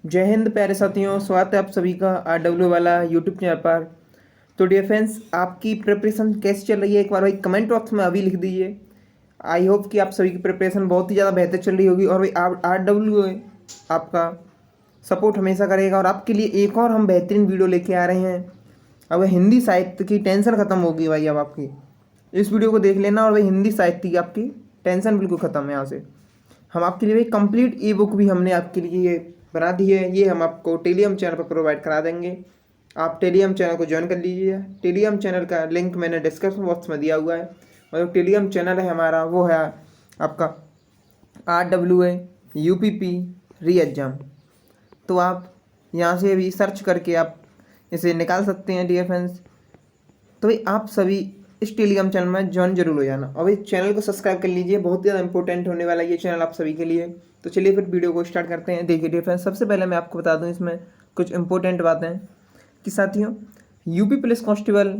जय हिंद प्यारे साथियों, स्वागत है आप सभी का RW वाला यूट्यूब चैनल पर। तो डियर फ्रेंड्स, आपकी प्रिपरेशन कैसी चल रही है एक बार भाई कमेंट बॉक्स में अभी लिख दीजिए। आई होप कि आप सभी की प्रिपरेशन बहुत ही ज़्यादा बेहतर चल रही होगी और भाई RW आपका सपोर्ट हमेशा करेगा और आपके लिए एक और हम बेहतरीन वीडियो लेके आ रहे हैं। अब हिंदी साहित्य की टेंशन ख़त्म होगी भाई। अब आपकी इस वीडियो को देख लेना और भाई हिंदी साहित्य की आपकी टेंशन बिल्कुल ख़त्म है। यहाँ से हम आपके लिए भाई कंप्लीट ई बुक भी हमने आपके लिए बना दी है। ये हम आपको टेलीग्राम चैनल पर प्रोवाइड करा देंगे। आप टेलीग्राम चैनल को ज्वाइन कर लीजिए। टेलीग्राम चैनल का लिंक मैंने डिस्क्रिप्शन बॉक्स में दिया हुआ है। और जो टेलीग्राम चैनल है हमारा वो है आपका RWA UPP री एग्जाम। तो आप यहाँ से भी सर्च करके आप इसे निकाल सकते हैं डियर फ्रेंड्स। तो भाई आप सभी इस टेलीग्राम चैनल में ज्वाइन जरूर हो जाना और भाई चैनल को सब्सक्राइब कर लीजिए। बहुत ज़्यादा इंपॉर्टेंट होने वाला ये चैनल आप सभी के लिए। तो चलिए फिर वीडियो को स्टार्ट करते हैं। देखिए डियर फ्रेंड्स, सबसे पहले मैं आपको बता दूं इसमें कुछ इंपॉर्टेंट बातें कि साथियों यूपी पुलिस कांस्टेबल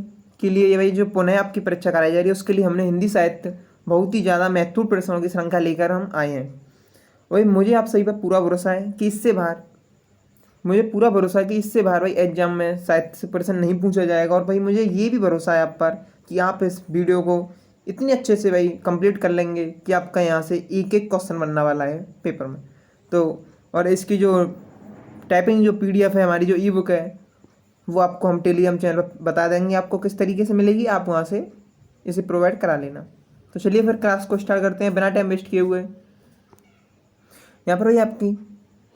के लिए ये भाई जो पुनः आपकी परीक्षा कराई जा रही है उसके लिए हमने हिंदी साहित्य बहुत ही ज़्यादा महत्वपूर्ण प्रश्नों की श्रृंखला लेकर हम आए हैं। वही मुझे आप सभी पर पूरा भरोसा है कि इससे बाहर भाई एग्जाम में साहित्य से प्रश्न नहीं पूछा जाएगा। और भाई मुझे ये भी भरोसा है आप पर कि आप इस वीडियो को इतने अच्छे से भाई कंप्लीट कर लेंगे कि आपका यहाँ से एक एक क्वेश्चन बनने वाला है पेपर में। तो और इसकी जो टाइपिंग जो PDF है हमारी जो ई बुक है वो आपको हम टेलीग्राम चैनल पर बता देंगे आपको किस तरीके से मिलेगी। आप वहाँ से इसे प्रोवाइड करा लेना। तो चलिए फिर क्लास को स्टार्ट करते हैं बिना टाइम वेस्ट किए हुए। यहाँ पर भाई आपकी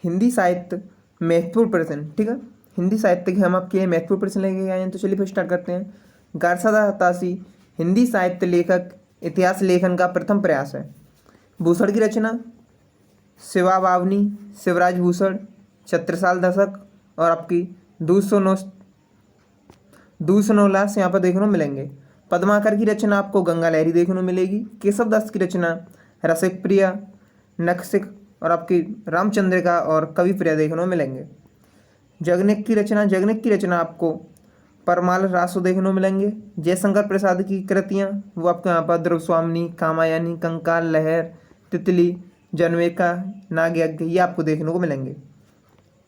हिंदी साहित्य महत्वपूर्ण प्रश्न, ठीक है, हिंदी साहित्य के हम आपके लिए महत्वपूर्ण प्रश्न लेके आए हैं। तो चलिए फिर स्टार्ट करते हैं। गारसादा हताशी हिंदी साहित्य लेखक इतिहास लेखन का प्रथम प्रयास है। भूषण की रचना शिवा बावनी, शिवराज भूषण, छत्रसाल दशक और आपकी दूसनोलास यहाँ पर देखने को मिलेंगे। पद्माकर की रचना आपको गंगा लहरी देखने को मिलेगी। केशव दास की रचना रसिक प्रिया, नखसिक और आपकी रामचंद्रिका और कवि प्रिया देखने को मिलेंगे। जगनिक की रचना आपको परमाल रासो देखने को मिलेंगे। जयशंकर प्रसाद की कृतियाँ वो आपको यहाँ पर ध्रुव स्वामिनी, कामायनी, कंकाल लहर, तितली, जनवेका, नागयज्ञ ये आपको देखने को मिलेंगे।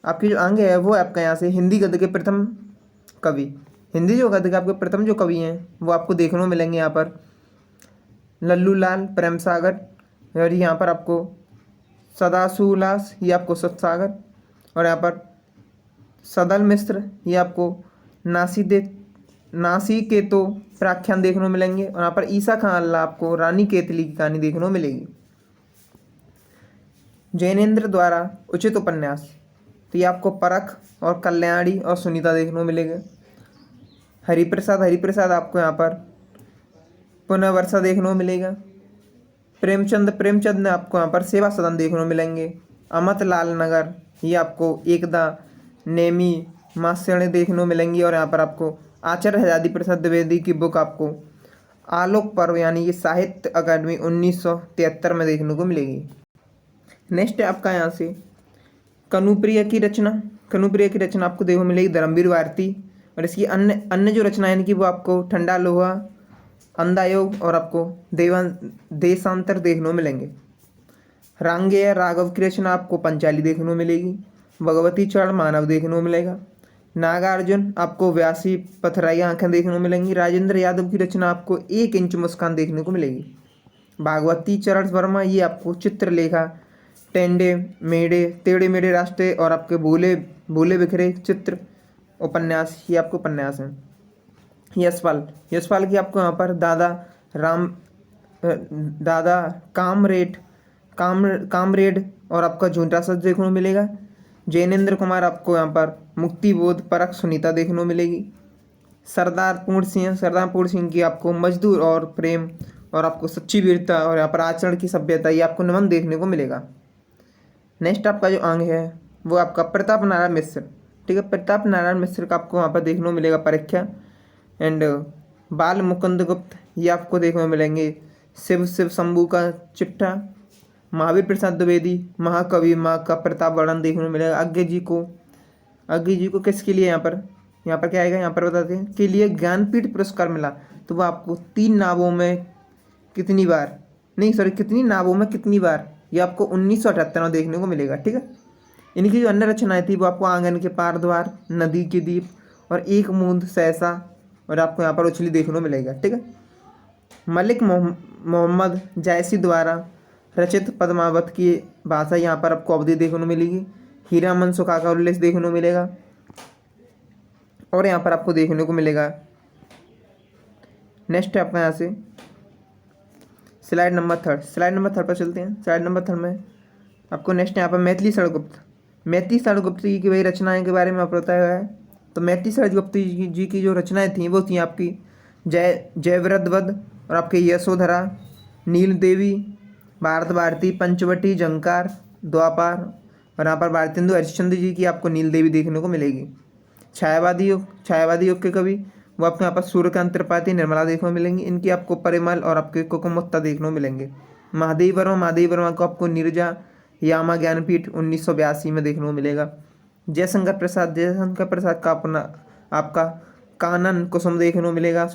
आपकी जो आगे है वो आपका यहाँ से हिंदी गद्य के प्रथम कवि, हिंदी जो गद्य के आपके प्रथम जो कवि हैं वो आपको देखने को मिलेंगे यहाँ पर लल्लू लाल प्रेम सागर, और यहाँ पर आपको सदासुलास ये आपको सतसागर, और यहाँ पर सदल मिश्र ये आपको नासिकेतो प्राख्यान देखने को मिलेंगे। और यहाँ पर ईसा खान अल्लाह आपको रानी केतली की कहानी देखने को मिलेगी। जैनेन्द्र द्वारा उचित उपन्यास तो ये आपको परख और कल्याणी और सुनीता देखने को मिलेगा। हरिप्रसाद आपको यहाँ पर पुनः वर्षा देखने को मिलेगा। प्रेमचंद ने आपको यहाँ पर सेवा सदन देखने को मिलेंगे। अमत लाल नगर ये आपको एकदा नेमी मास्यणे देखने को मिलेंगी। और यहाँ पर आपको आचार्य हजादी प्रसाद द्विवेदी की बुक आपको आलोक पर्व यानी ये साहित्य अकादमी 1973 में देखने को मिलेगी। नेक्स्ट है आपका यहाँ से कनुप्रिया की रचना आपको देखने को मिलेगी धर्मवीर भारती। और इसकी अन्य जो रचना है इनकी वो आपको ठंडा लोहा, अंधायोग और आपको देशांतर देखने को मिलेंगे। रांगेय राघव की रचना आपको पंचाली देखने को मिलेगी। भगवती चरण मानव देखने को मिलेगा। नागार्जुन आपको व्यासी पथराई आंखें देखने को मिलेंगी। राजेंद्र यादव की रचना आपको 1 इंच मुस्कान देखने को मिलेगी। भागवती चरण वर्मा ये आपको चित्रलेखा, टेढ़े मेढ़े रास्ते और आपके भूले बिखरे चित्र उपन्यास ये आपको उपन्यास हैं। यशपाल की आपको यहाँ पर दादा कामरेड और आपका झुंझुनू सच देखने को मिलेगा। जैनेन्द्र कुमार आपको यहाँ पर मुक्तिबोध परख सुनीता देखने को मिलेगी। सरदार पूर्ण सिंह की आपको मजदूर और प्रेम और आपको सच्ची वीरता और यहाँ पर आचरण की सभ्यता ये आपको नमन देखने को मिलेगा। नेक्स्ट आपका जो अंग है वो आपका प्रताप नारायण मिश्र, ठीक है, प्रताप नारायण मिश्र का आपको वहाँ पर देखने को मिलेगा परीक्षा। एंड बाल मुकुंद गुप्त ये आपको देखने को मिलेंगे शिव शंभू का चिट्ठा। महावीर प्रसाद द्विवेदी महाकवि माँ का प्रताप वर्णन देखने को मिलेगा। अज्ञे जी को किसके लिए यहाँ पर क्या आएगा, यहाँ पर बताते हैं के लिए ज्ञानपीठ पुरस्कार मिला। तो वो आपको कितनी नावों में कितनी बार ये आपको 1978 में देखने को मिलेगा, ठीक है। इनकी जो अन्य रचनाएं थी वो आपको आंगन के पार द्वार, नदी के दीप और एक बूंद सहसा और आपको यहाँ पर उछली देखने को मिलेगा। ठीक है। मलिक मोहम्मद जायसी द्वारा रचित पद्मावत की भाषा यहाँ पर आपको अवधि देखने को मिलेगी। हीरामन सुखा का उल्लेख देखने को मिलेगा। और यहाँ पर आपको देखने को मिलेगा नेक्स्ट है आपका यहाँ से स्लाइड नंबर 3। स्लाइड नंबर 3 पर चलते हैं। स्लाइड नंबर 3 में आपको नेक्स्ट यहाँ पर मैथिली शरणगुप्त। मैथिली शरणगुप्त जी की वही रचनाएं के बारे में आपको बताया गया है। तो मैथिली शरणगुप्त जी की जो रचनाएं थी वो थी आपकी जयवृद्धवध और आपके यशोधरा, नील देवी, भारत भारती, पंचवटी, जंकार, द्वापार और यहाँ पर भारतेंदु हरिश्चंद्र जी की आपको नील देवी देखने को मिलेगी। छायावादी युग के कवि वो आपको यहाँ पर सूर्यकांत त्रिपाठी, निर्मला देखने को मिलेंगी। इनकी आपको परिमल और आपके कुकुमुत्ता देखने को मिलेंगे। महादेव वर्मा को आपको नीरजा यामा ज्ञानपीठ 1982 में देखने को मिलेगा। जयशंकर प्रसाद का अपना आपका कानन कुसुम देखने को मिलेगा।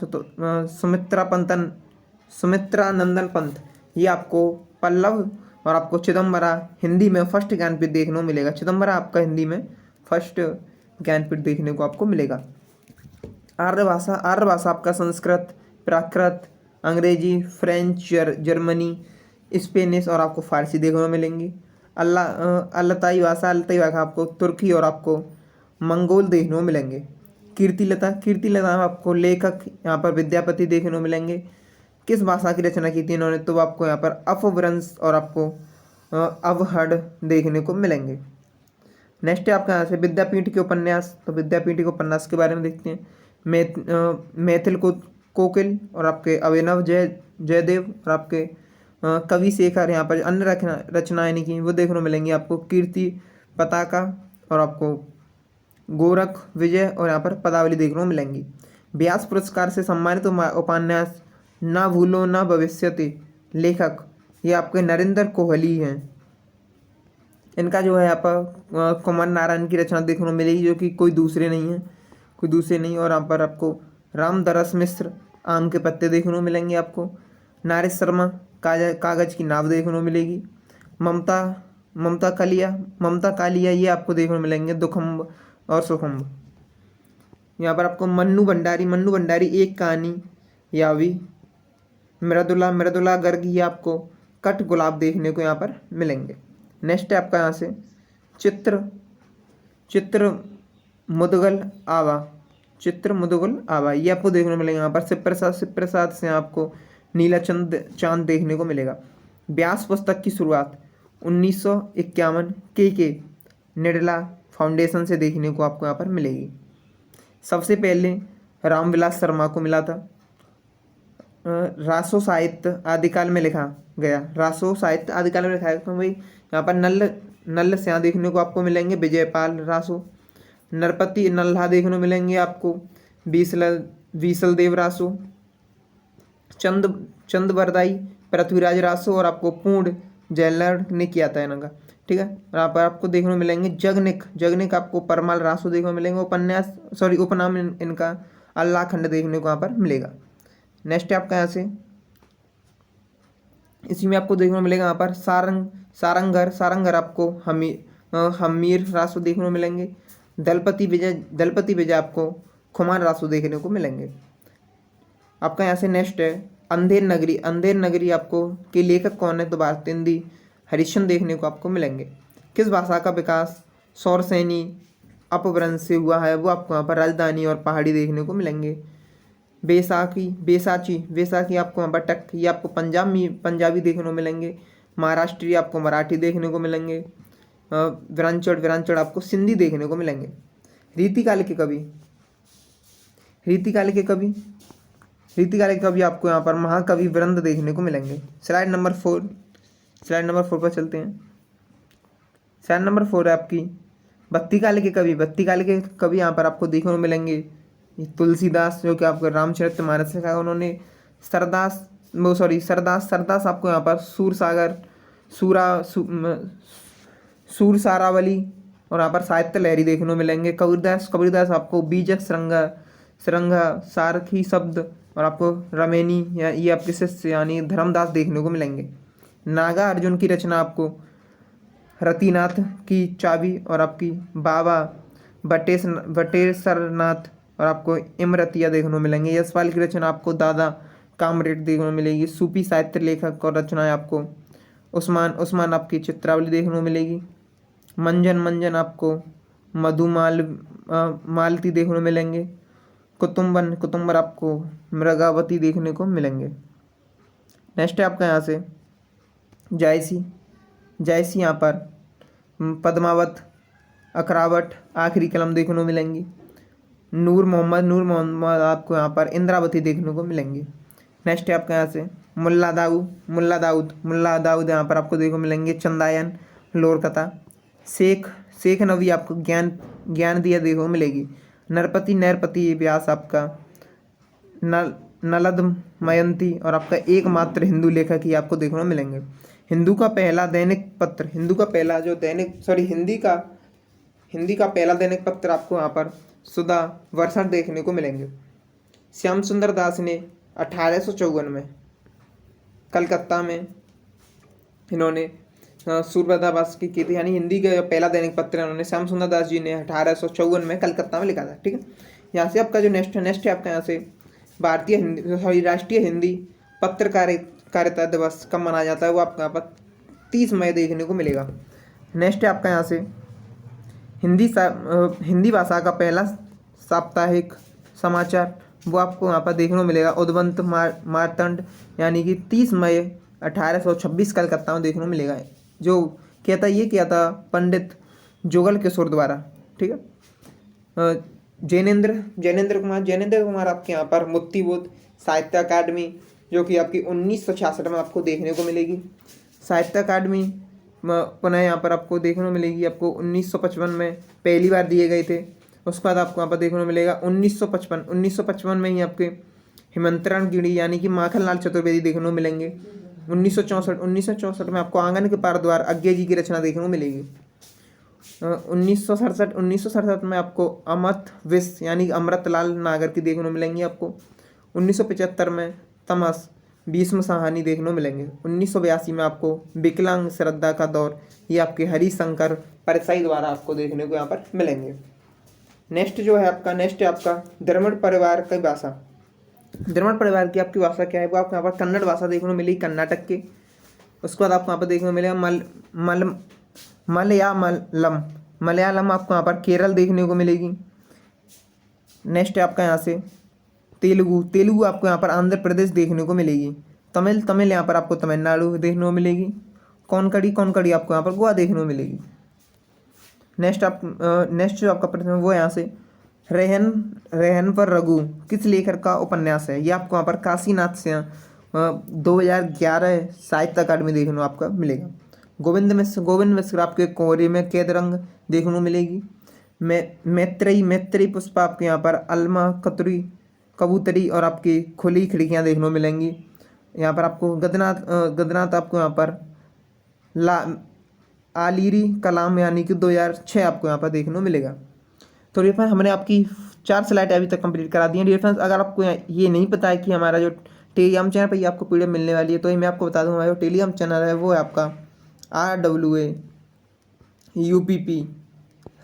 सुमित्रा नंदन पंत ये आपको पल्लव और आपको चिदम्बरा हिंदी में फर्स्ट ज्ञानपीठ देखने को मिलेगा। चिदम्बरा आपका हिंदी में फर्स्ट ज्ञानपीठ देखने को आपको मिलेगा। आर्य भाषा आपका संस्कृत, प्राकृत, अंग्रेजी, फ्रेंच, जर्मनी, स्पेनिश और आपको फारसी देखने को मिलेंगी। अल्ताई भाषा आपको तुर्की और आपको मंगोल देखने को मिलेंगे। कीर्तिलता आपको लेखक यहाँ पर विद्यापति देखने को मिलेंगे। किस भाषा की रचना की थी इन्होंने, तो आपको यहाँ पर अपभ्रंश और आपको अवहड़ देखने को मिलेंगे। नेक्स्ट है आपका यहाँ से विद्यापीठ के उपन्यास। तो विद्यापीठ के उपन्यास के बारे में देखते हैं। मैथिल कोकिल और आपके अभिनव जयदेव और आपके कवि शेखर यहाँ पर अन्य रचनाएं लिखी वो देखने को मिलेंगी आपको। कीर्ति पताका और आपको गोरख विजय और यहाँ पर पदावली देखने को मिलेंगी। व्यास पुरस्कार से सम्मानित उपन्यास ना भूलो ना भविष्यति, लेखक ये आपके नरेंद्र कोहली हैं। इनका जो है यहाँ पर कुमार नारायण की रचना देखने को मिलेगी जो कि कोई दूसरे नहीं। और यहाँ पर आपको रामदरस मिश्र आम के पत्ते देखने को मिलेंगे आपको। नारेश शर्मा कागज की नाव देखने को मिलेगी। ममता कालिया ये आपको देखने को मिलेंगे दुखम्ब और सुखम्ब। यहाँ पर आपको मन्नू भंडारी एक कहानी यावी। मृदुला गर्ग ये आपको कट गुलाब देखने को यहाँ पर मिलेंगे। नेक्स्ट है आपका यहाँ से चित्र मुदगल आवा ये आपको देखने को मिलेगा। यहाँ पर शिव प्रसाद से आपको नीला चांद देखने को मिलेगा। व्यास पुस्तक की शुरुआत 1951 के निडला फाउंडेशन से देखने को आपको यहाँ पर मिलेगी। सबसे पहले रामविलास शर्मा को मिला था। रासो साहित्य आदिकाल में लिखा गया। तो भाई यहाँ पर नल स्याह देखने को आपको मिलेंगे। विजयपाल रासो। नरपति नल्हा देखने को मिलेंगे आपको। बीसल देव रासो। चंद बरदाई, पृथ्वीराज रासो और आपको पूर्ण जैलर ने किया था इनका। ठीक है। और यहाँ पर आपको देखने को मिलेंगे जगनिक आपको परमाल रासो देखने को मिलेंगे। उपनाम इनका अल्लाह खंड देखने को यहाँ पर मिलेगा। नेक्स्ट है आपका यहाँ से इसी में आपको देखने को मिलेगा यहाँ पर सारंगर आपको हमीर रासो देखने को मिलेंगे। दलपति विजय आपको खुमान रासो देखने को मिलेंगे। आपका यहाँ से नेक्स्ट है अंधेर नगरी आपको के लेखक कौन है, तो भारतेंदु हरिश्चंद्र देखने को आपको मिलेंगे। किस भाषा का विकास सौरसेनी अपभ्रंश से हुआ है, वो आपको यहाँ पर राजधानी और पहाड़ी देखने को मिलेंगे। बैसाखी आपको यहाँ पर टक ये आपको पंजाबी देखने को मिलेंगे। महाराष्ट्री आपको मराठी देखने को मिलेंगे। विरांचड़ आपको सिंधी देखने को मिलेंगे। रीतिकाल के कवि आपको यहाँ पर महाकवि वृंद देखने को मिलेंगे। स्लाइड नंबर 4 पर चलते हैं। स्लाइड नंबर 4 है आपकी बत्ती काल के कवि यहाँ पर आपको देखने को मिलेंगे। तुलसीदास जो कि आपको रामचरितमानस लिखा है उन्होंने। सरदास आपको यहाँ पर सूर सारावली और यहाँ पर साहित्य लहरी देखने को मिलेंगे। कबीरदास आपको बीजक सरंगा सारखी शब्द और आपको रमेनी या ये आपके शिष्य यानी धर्मदास देखने को मिलेंगे। नागा अर्जुन की रचना आपको रतिनाथ की चाबी और आपकी बाबा बटेश्वरनाथ और आपको इमरतिया देखने को मिलेंगे। यशपाल की रचना आपको दादा कामरेड देखने को मिलेगी। सूफी साहित्य लेखक और रचनाएं आपको उस्मान उस्मान आपकी चित्रावली देखने को मिलेगी। मंजन मंजन आपको मधुमाल मालती देखने को मिलेंगे। कुतुम्बन कुतुम्बर आपको मृगावती देखने को मिलेंगे। नेक्स्ट है आपका यहाँ से जायसी जायसी यहाँ पर पद्मावत अखरावट आखिरी कलम देखने को मिलेंगी। नूर मोहम्मद आपको यहाँ पर इंद्रावती देखने को मिलेंगी। नेक्स्ट है आपका यहाँ से मुल्ला दाऊद यहाँ पर आपको देखने को मिलेंगे। चंदायन लोरकथा शेख शेख नबी आपको ज्ञान दिया देखने को मिलेगी। नरपति व्यास आपका नलद मयंती और आपका एकमात्र हिंदू लेखक ही आपको देखने को मिलेंगे। हिंदी का पहला दैनिक पत्र आपको यहाँ पर सुधा वर्षण देखने को मिलेंगे। श्याम सुंदर दास ने 1854 में कलकत्ता में इन्होंने सूरदास की थी, यानी हिंदी का पहला दैनिक पत्र इन्होंने श्याम सुंदर दास जी ने 1854 में कलकत्ता में लिखा था। ठीक है, यहाँ से आपका जो नेक्स्ट है आपका यहाँ से राष्ट्रीय हिंदी पत्रकारिता दिवस कब मनाया जाता है, वो आपका यहाँ पर 30 मई देखने को मिलेगा। नेक्स्ट है आपका यहाँ से हिंदी भाषा का पहला साप्ताहिक समाचार, वो आपको यहाँ पर देखने को मिलेगा। उद्वंत मार्तंड यानी कि 30 मई 1826 कलकत्ता में देखने को मिलेगा, जो किया था पंडित जुगल किशोर द्वारा। ठीक है, जैनेन्द्र कुमार आपके यहाँ पर मुक्तिबोध साहित्य अकादमी, जो कि आपकी 1966 में आपको देखने को मिलेगी। साहित्य अकादमी पुनः यहाँ पर आपको देखने को मिलेगी, आपको 1955 में पहली बार दिए गए थे। उसके बाद आपको यहाँ पर देखने को मिलेगा 1955 में ही आपके हिमंतरण गिरी यानी कि माखनलाल चतुर्वेदी देखने को मिलेंगे। 1964 में आपको आंगन के पार द्वार अज्ञे जी की रचना देखने को मिलेगी। 1967 में आपको अमृत विश्व यानी अमृतलाल नागर की देखने को मिलेंगी आपको। 1975 में तमस भीष्म साहनी देखने को मिलेंगे। 1982 में आपको विकलांग श्रद्धा का दौर, ये आपके हरिशंकर परसाई द्वारा आपको देखने को यहाँ पर मिलेंगे। नेक्स्ट है आपका द्रविड़ परिवार की भाषा। द्रविड़ परिवार की आपकी भाषा क्या है, वो आपको यहाँ पर कन्नड़ भाषा देखने को मिलेगी कर्नाटक के। उसके बाद आपको यहाँ पर देखने को मिलेगा मलयालम आपको यहाँ पर केरल देखने को मिलेगी। नेक्स्ट है आपका यहाँ से तेलुगु आपको यहाँ पर आंध्र प्रदेश देखने को मिलेगी। तमिल यहाँ पर आपको तमिलनाडु देखने को मिलेगी। कोंकणी आपको यहाँ पर गोवा देखने को मिलेगी। नेक्स्ट जो आपका प्रश्न है वो यहाँ से रहन पर रघु किस लेखक का उपन्यास है, ये आपको यहाँ पर काशीनाथ से 2011 साहित्य अकादमी देखने को आपका मिलेगा। गोविंद मिश्र आपके कोहरे में कैद रंग देखने को मिलेगी। मैत्रेयी पुष्पा आपके यहाँ पर अलमा कबूतरी और आपकी खुली खिड़कियाँ देखने को मिलेंगी। यहाँ पर आपको गदनाथ आपको यहाँ पर आलिरी कलाम यानी कि 2006 आपको यहाँ पर देखने को मिलेगा। तो डियर फ्रेंड्स, हमने आपकी 4 स्लाइड अभी तक कंप्लीट करा दी हैं। डियर फ्रेंड्स, अगर आपको ये नहीं पता है कि हमारा जो टेलीग्राम चैनल पर ये आपको पीडीएफ मिलने वाली है, तो मैं आपको बता दूँ हमारा जो टेलीग्राम चैनल है वो है आपका RWA UPP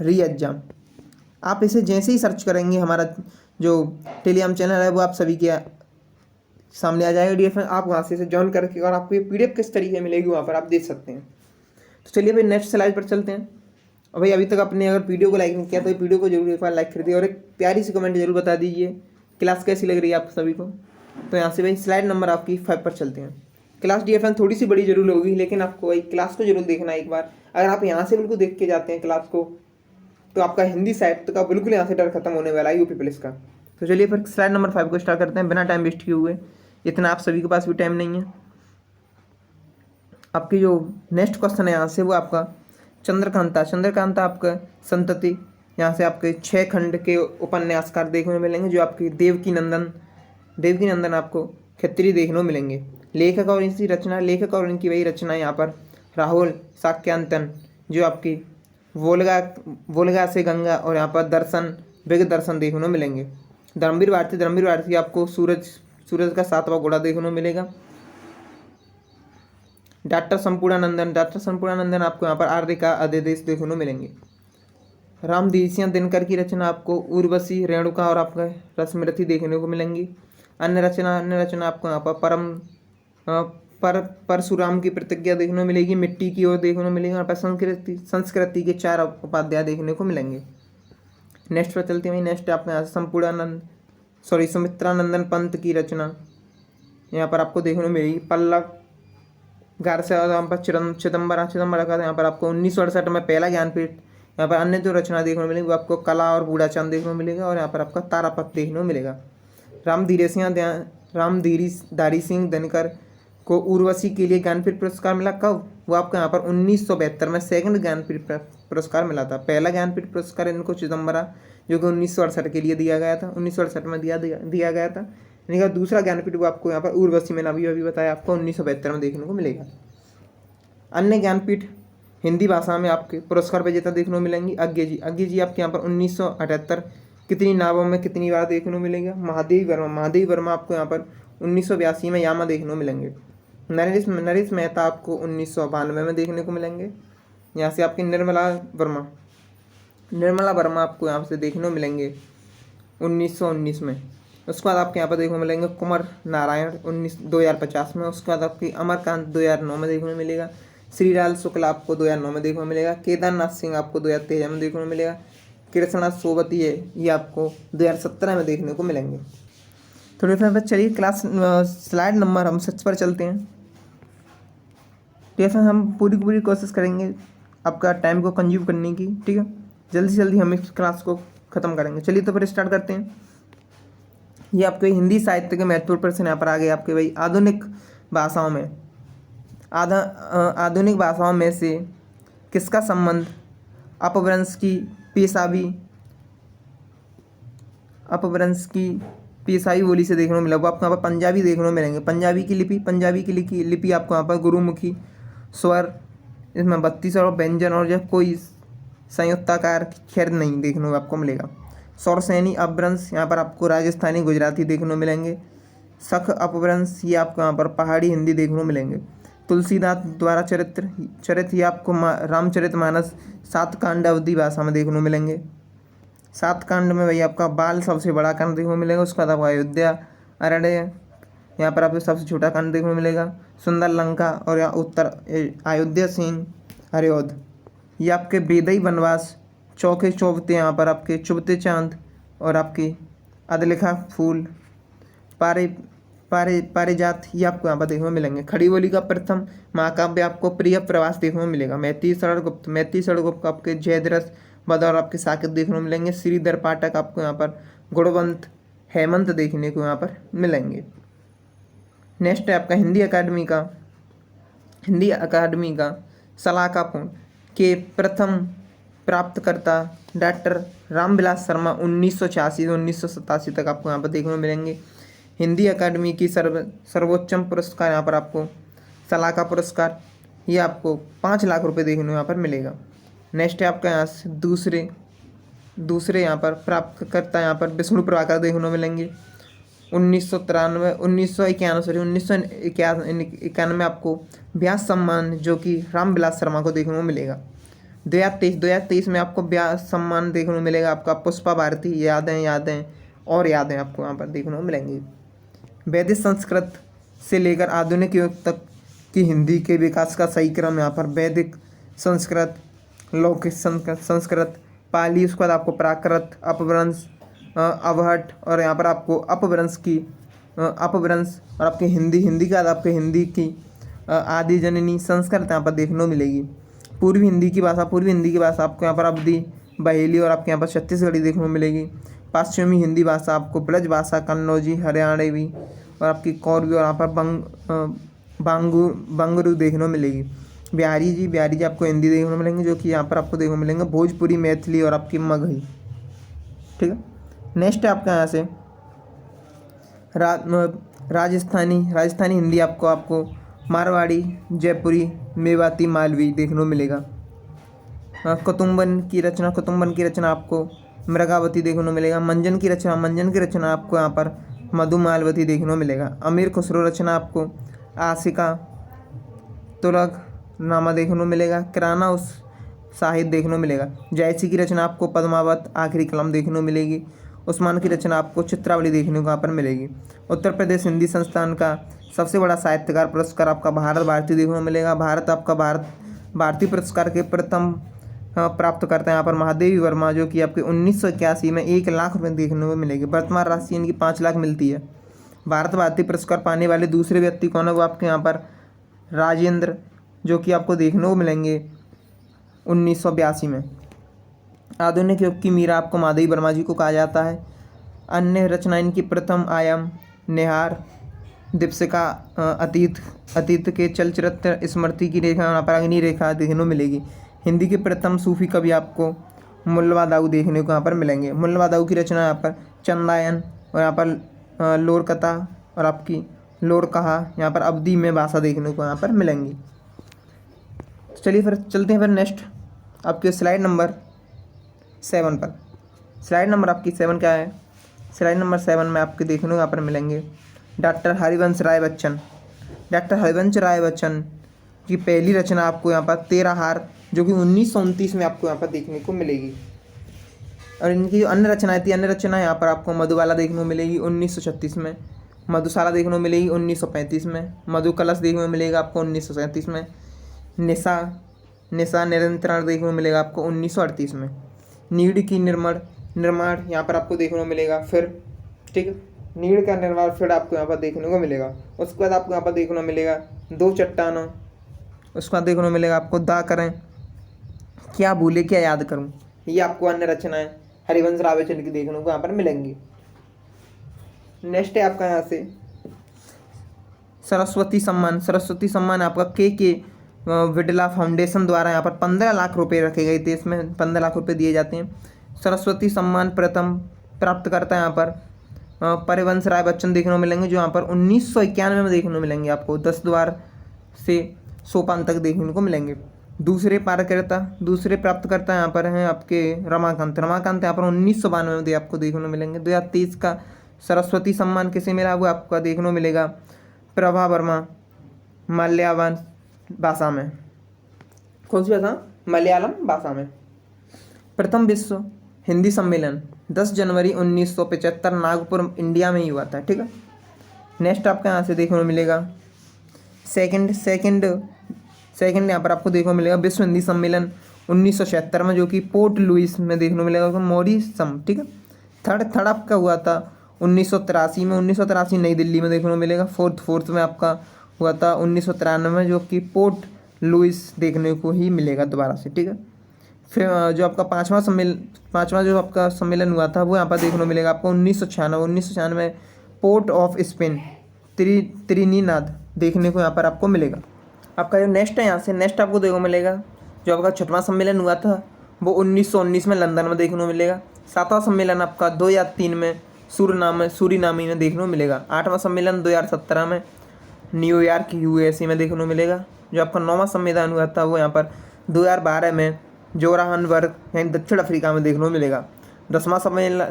री एग्जाम। आप इसे जैसे ही सर्च करेंगे हमारा जो टेलीग्राम चैनल है वो आप सभी के सामने आ जाएगा। डियर फ्रेंड्स, आप वहाँ से इसे ज्वाइन करके और आपको ये पीडीएफ किस तरीके मिलेगी वहाँ पर आप देख सकते हैं। तो चलिए भाई नेक्स्ट स्लाइड पर चलते हैं। और भाई अभी तक आपने अगर वीडियो को लाइक नहीं किया तो वीडियो को जरूर एक बार लाइक कर दिए और एक प्यारी सी कमेंट जरूर बता दीजिए क्लास कैसी लग रही है आप सभी को। तो यहाँ से भाई स्लाइड नंबर आपकी 5 पर चलते हैं। क्लास डियर फ्रेंड थोड़ी सी बड़ी जरूर होगी, लेकिन आपको भाई क्लास को जरूर देखना है एक बार। अगर आप यहाँ से बिल्कुल देख के जाते हैं क्लास को तो आपका हिंदी साहित्य का बिल्कुल यहाँ से डर खत्म होने वाला है यूपी पुलिस का। तो चलिए फिर स्लाइड नंबर 5 को स्टार्ट करते हैं बिना टाइम वेस्ट किए हुए। इतना आप सभी के पास भी टाइम नहीं है। आपकी जो नेक्स्ट क्वेश्चन है यहाँ से वो आपका चंद्रकांता आपका संतति, यहाँ से आपके 6 खंड के उपन्यासकार देखने को मिलेंगे जो आपकी देवकी नंदन आपको खत्री देखने को मिलेंगे। लेखक और इनकी वही रचना यहाँ पर राहुल साक्यांतन जो आपकी वोल्गा से गंगा और यहाँ पर विग दर्शन देखने को मिलेंगे। धर्मवीर भारती आपको सूरज का 7वां घोड़ा देखने को मिलेगा। डॉक्टर संपूर्णानंदन आपको यहाँ पर आर्य का अध्यादेश देखने को मिलेंगे। रामदेसियां दिनकर की रचना आपको उर्वशी, रेणुका और आपका रश्मिरथी देखने को मिलेंगी। अन्य रचना आपको यहाँ पर परशुराम की प्रतिज्ञा देखने को मिलेगी, मिट्टी की ओर देखने को मिलेगी। यहाँ पर संस्कृति के 4 उपाध्याय देखने को मिलेंगे। नेक्स्ट पर चलते हैं। नेक्स्ट आपको यहाँ से सुमित्रानंदन पंत की रचना यहाँ पर आपको देखने को मिलेगी। पल्लव गारसे और यहाँ पर चिदम्बरा का यहाँ पर आपको 1968 में पहला ज्ञानपीठ। यहाँ पर अन्य जो रचना देखने को मिलेगी वो आपको कला और बूढ़ा चांद देखने को मिलेगा और यहाँ पर आपका तारापथ देखने को मिलेगा। रामधीरी दारी सिंह दिनकर को उर्वशी के लिए ज्ञानपीठ पुरस्कार मिला। कब? वो आपको यहाँ पर 1972 में सेकंड ज्ञानपीठ पुरस्कार मिला था। पहला ज्ञानपीठ पुरस्कार इनको चिदम्बरा जो कि 1968 के लिए दिया गया था, 1968 में दिया गया था। इनका दूसरा ज्ञानपीठ वो आपको यहाँ पर उर्वशी में अभी बताया आपको 1972 में देखने को मिलेगा। अन्य ज्ञानपीठ हिंदी भाषा में आपके पुरस्कार विजेता देखने को मिलेंगी। अज्ञे जी आपके यहाँ पर 1978 कितनी नावों में कितनी बार देखने को मिलेगा। महादेवी वर्मा आपको यहाँ पर 1982 में यामा देखने को मिलेंगे। नरेश मेहता आपको 1992 में देखने को मिलेंगे। यहाँ से आपकी निर्मला वर्मा आपको यहाँ से देखने को मिलेंगे 1919 में। उसके बाद आपके यहाँ पर देखने को मिलेंगे कुमार नारायण 2050 में। उसके बाद आपकी अमरकांत 2009 में देखने को मिलेगा। श्रीलाल शुक्ला आपको 2009 में देखने को मिलेगा। केदारनाथ सिंह आपको 2013 में देखने को मिलेगा। कृष्णा सोबती है ये आपको 2017 में देखने को मिलेंगे। थोड़ी फिर चलिए क्लास स्लाइड नंबर हम 6 पर चलते हैं। तो फिर हम पूरी कोशिश करेंगे आपका टाइम को कंज्यूम करने की, ठीक है। जल्दी से जल्दी हम इस क्लास को ख़त्म करेंगे। चलिए तो फिर स्टार्ट करते हैं। ये आपके हिंदी साहित्य के महत्वपूर्ण प्रश्न यहाँ पर आ गए आपके भाई। आधुनिक भाषाओं में से किसका संबंध अपभ्रंश की पेशाई बोली से देखने को मिला। वो आपको यहाँ पर पंजाबी देखने को मिलेंगे। पंजाबी की लिपि आपको यहाँ पर गुरुमुखी स्वर, इसमें 32 और व्यंजन और जो कोई संयुक्ताकार खैर नहीं देखने को आपको मिलेगा। सौरसैनी अपभ्रंश यहाँ पर आपको राजस्थानी गुजराती देखने को मिलेंगे। सख अपभ्रंश ये आपको यहाँ पर पहाड़ी हिंदी देखने को मिलेंगे। तुलसीदास द्वारा चरित ये आपको रामचरितमानस 7 कांड अवधी भाषा में देखने को मिलेंगे। 7 कांड में भाई आपका बाल सबसे बड़ा कांड देखने को मिलेगा। उसके बाद आपको अयोध्या अरण्य यहाँ पर आपको सबसे छोटा कांड देखने को मिलेगा। सुंदर लंका और यहाँ उत्तर अयोध्या सिंह हरिऔध ये आपके बेदई वनवास, चौके चौबते यहाँ पर आपके चुबते चांद और आपके अदलिखा फूल, पारिजात ये आपको यहाँ पर देखने को मिलेंगे। खड़ी बोली का प्रथम महाकाव्य आपको प्रिय प्रवास देखने को मिलेगा। मैथिली षड़गुप्त आपके जयद्रथ बदौर आपके साकेत देखने को मिलेंगे। श्रीधर पाठक आपको यहाँ पर गुणवंत हेमंत देखने को यहाँ पर मिलेंगे। नेक्स्ट है आपका हिंदी अकादमी का सलाहकार के प्रथम प्राप्तकर्ता डॉक्टर रामविलास शर्मा 1986 से 1987 तक आपको यहाँ पर देखने को मिलेंगे। हिंदी अकादमी की सर्वोच्चम पुरस्कार यहाँ पर आपको सलाहकार पुरस्कार ये आपको 5 लाख रुपए देखने को यहाँ पर मिलेगा। नेक्स्ट है आपका यहाँ से दूसरे यहाँ पर प्राप्तकर्ता यहाँ पर विष्णु प्रभाकर देखने को मिलेंगे। 1991 आपको व्यास सम्मान जो कि रामविलास शर्मा को देखने को मिलेगा। 2023 में आपको व्यास सम्मान देखने को मिलेगा आपका पुष्पा भारती यादें आपको यहाँ पर देखने को मिलेंगी। वैदिक संस्कृत से लेकर आधुनिक युग तक की हिंदी के विकास का सही क्रम यहाँ पर वैदिक संस्कृत, लौकिक संस्कृत, पाली, उसके बाद आपको प्राकृत, अपभ्रंश, अवहट और यहाँ पर आपको अपभ्रंश और आपकी हिंदी का आपके हिंदी की आदि जननी संस्कृत यहाँ पर देखने को मिलेगी। पूर्वी हिंदी की भाषा आपको यहाँ पर अवधी, बहेली और आपके यहाँ पर छत्तीसगढ़ी देखने को मिलेगी। पश्चिमी हिंदी भाषा आपको ब्रज भाषा, कन्नौजी, हरियाणवी और आपकी कौरवी और यहाँ पर बंगरू देखने को मिलेगी। बिहारी जी आपको हिंदी देखने को मिलेंगे जो कि यहाँ पर आपको देखने को मिलेंगे भोजपुरी, मैथिली और आपकी मगही, ठीक है। नेक्स्ट है आपका यहाँ से राजस्थानी हिंदी आपको मारवाड़ी, जयपुरी, मेवाती, मालवी देखने को मिलेगा। कुतुम्बन की रचना आपको मृगावती देखने को मिलेगा। मंजन की रचना आपको यहाँ पर मधुमालवती देखने को मिलेगा। अमीर खुसरो रचना आपको आशिका तुरग नामा देखने को मिलेगा, किराना उस साहिद देखने को मिलेगा। जायसी की रचना आपको पद्मावत आखिरी कलम देखने को मिलेगी। उस्मान की रचना आपको चित्रावली देखने को यहाँ पर मिलेगी। उत्तर प्रदेश हिंदी संस्थान का सबसे बड़ा साहित्यकार पुरस्कार आपका भारत भारती देखने को मिलेगा। भारत भारती पुरस्कार के प्रथम प्राप्त करते हैं यहाँ पर महादेवी वर्मा, जो कि आपके 1981 में 1 लाख रुपये देखने को मिलेगी। वर्तमान राशि इनकी 5 लाख मिलती है। भारत भारती पुरस्कार पाने वाले दूसरे व्यक्ति कौन है, वो आपके यहाँ पर राजेंद्र, जो कि आपको देखने को मिलेंगे 1982 में। आधुनिक युग की मीरा आपको महादेवी वर्मा जी को कहा जाता है। अन्य रचना इनकी प्रथम आयाम, निहार, दीपशिखा, अतीत के चलचित्र, स्मृति की रेखा, यहाँ पर अग्नि रेखा देखने को मिलेगी। हिंदी के प्रथम सूफी कवि आपको मुल्ला दाऊ देखने को यहाँ पर मिलेंगे। मुल्ला दाऊ की रचना यहाँ पर चंदायन और यहाँ पर लोर कथा और आपकी लोर कहा, यहाँ पर अवधि में भाषा देखने को यहाँ पर मिलेंगी। चलिए फिर चलते हैं फिर नेक्स्ट आपके स्लाइड नंबर 7 पर। स्लाइड नंबर आपकी 7 क्या है? स्लाइड नंबर 7 में आपके देखने को यहाँ पर मिलेंगे डॉक्टर हरिवंश राय बच्चन। डॉक्टर हरिवंश राय बच्चन की पहली रचना आपको यहाँ पर 13 हार, जो कि 1929 में आपको यहाँ पर देखने को मिलेगी। और इनकी जो अन्य रचनाएं थी, अन्य रचना यहाँ पर आपको मधुबाला देखने को मिलेगी 1936 में, मधुशाला देखने को मिलेगी 1935 में, मधु कलश देखने को मिलेगा आपको 1937 में, निशा निरंतरण देखने को मिलेगा आपको 1938 में, नीड़ की निर्माण यहाँ पर आपको देखने को मिलेगा फिर, ठीक है, नीड़ का निर्माण फिर आपको यहाँ पर देखने को मिलेगा। उसके बाद आपको यहाँ पर देखने को मिलेगा 2 चट्टानों, उसके बाद देखने को मिलेगा आपको दा करें, क्या भूले क्या याद करूं। ये आपको अन्य रचनाएं हरिवंश राय बच्चन की देखने को यहाँ पर मिलेंगी। नेक्स्ट है आपका यहाँ से सरस्वती सम्मान। सरस्वती सम्मान आपका के विडला फाउंडेशन द्वारा यहाँ पर 15 लाख रुपए रखे गए थे। इसमें 15 लाख रुपए दिए जाते हैं। सरस्वती सम्मान प्रथम प्राप्त करता है यहाँ पर परिवंश राय बच्चन देखने को मिलेंगे, जो यहाँ पर 1991 में देखने को मिलेंगे आपको। 10 द्वार से सोपान तक देखने को मिलेंगे। दूसरे प्राप्तकर्ता यहाँ पर हैं आपके रमाकांत यहाँ पर 1992 में आपको देखने को मिलेंगे। 2023 का सरस्वती सम्मान किसे मिला, वो आपका देखने को मिलेगा प्रभा वर्मा, मलयालम भाषा में। कौन सी भाषा? मलयालम भाषा में। प्रथम विश्व हिंदी सम्मेलन 10 जनवरी 1975 नागपुर इंडिया में ही हुआ था, ठीक है। नेक्स्ट आपका यहाँ से देखने को मिलेगा सेकंड यहाँ पर आपको देखने को मिलेगा विश्व हिंदी सम्मेलन 1976 में, जो कि पोर्ट लुइस में देखने को मिलेगा मॉरिशस, ठीक है। थर्ड आपका हुआ था 1983 में, 1983 नई दिल्ली में देखने को मिलेगा। फोर्थ में आपका हुआ था 1993 में, जो कि पोर्ट लुइस देखने को ही मिलेगा दोबारा से, ठीक है। फिर जो आपका पाँचवा जो आपका सम्मेलन हुआ था वो यहाँ पर देखने को मिलेगा आपको 1996 में पोर्ट ऑफ स्पेन त्रिनिदाद देखने को यहाँ पर आपको मिलेगा। आपका जो नेक्स्ट है यहाँ से नेक्स्ट आपको देखने को मिलेगा जो आपका 6वां सम्मेलन हुआ था वो 1919 में लंदन में देखने को मिलेगा। 7वां सम्मेलन आपका 2003 में सूरीनामी में देखने को मिलेगा। 8वां सम्मेलन 2017 में न्यूयॉर्क USA में देखने को मिलेगा। जो आपका 9वां सम्मेलन हुआ था वो यहाँ पर 2012 में जोहान्सबर्ग यानी दक्षिण अफ्रीका में देखने को मिलेगा। 10वां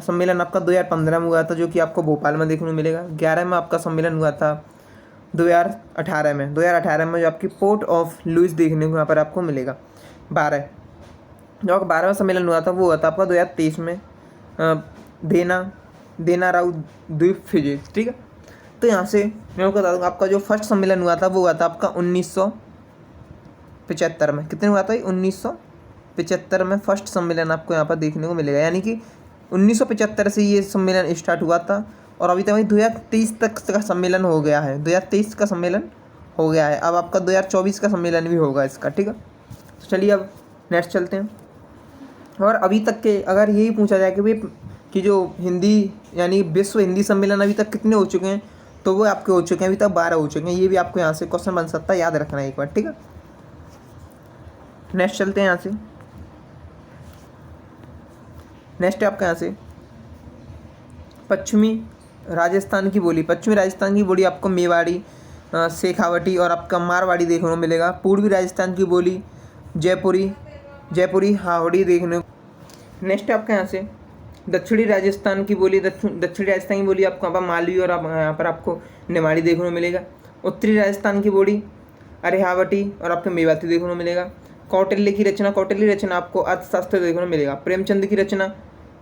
सम्मेलन आपका 2015 में हुआ था, जो कि आपको भोपाल में देखने को मिलेगा। 11 में आपका सम्मेलन हुआ था 2018 में जो आपकी पोर्ट ऑफ लुइस देखने को यहाँ पर आपको मिलेगा। 12 जो आपका 12वां सम्मेलन हुआ था वो हुआ था आपका 2023 में देना राउ द्वीप फिजी, ठीक है। तो यहाँ से मैं आपको बता दूँगा आपका जो फर्स्ट सम्मेलन हुआ था वो हुआ था आपका 1975 में। कितने हुआ था? 1975 में फर्स्ट सम्मेलन आपको यहाँ पर देखने को मिलेगा। यानी कि 1975 से ये सम्मेलन स्टार्ट हुआ था और अभी तक 2023 तक का सम्मेलन हो गया है। 2023 का सम्मेलन हो गया है। अब आपका 2024 का सम्मेलन भी होगा इसका, ठीक है। तो चलिए अब नेक्स्ट चलते हैं। और अभी तक के अगर यही पूछा जाए कि भाई कि जो हिंदी यानी विश्व हिंदी सम्मेलन अभी तक कितने हो चुके हैं, तो वो आपके हो चुके हैं अभी तक 12 हो चुके हैं। ये भी आपको यहाँ से क्वेश्चन बन सकता है, याद रखना है एक बार, ठीक है। नेक्स्ट चलते हैं यहाँ से। नेक्स्ट है आपका यहाँ से पश्चिमी राजस्थान की बोली आपको मेवाड़ी, शेखावटी और आपका मारवाड़ी देखने को मिलेगा। पूर्वी राजस्थान की बोली जयपुरी हावड़ी देखने को। नेक्स्ट है आपका यहाँ से दक्षिणी राजस्थान की बोली आपको यहाँ पर मालवी और यहाँ पर आपको निमाड़ी देखने को मिलेगा। उत्तरी राजस्थान की बोली अर्यावटी और आपके मेवाती देखने को मिलेगा। कौटिल्य की रचना, कौटिल्य रचना आपको अर्थशास्त्र देखने को मिलेगा। प्रेमचंद की रचना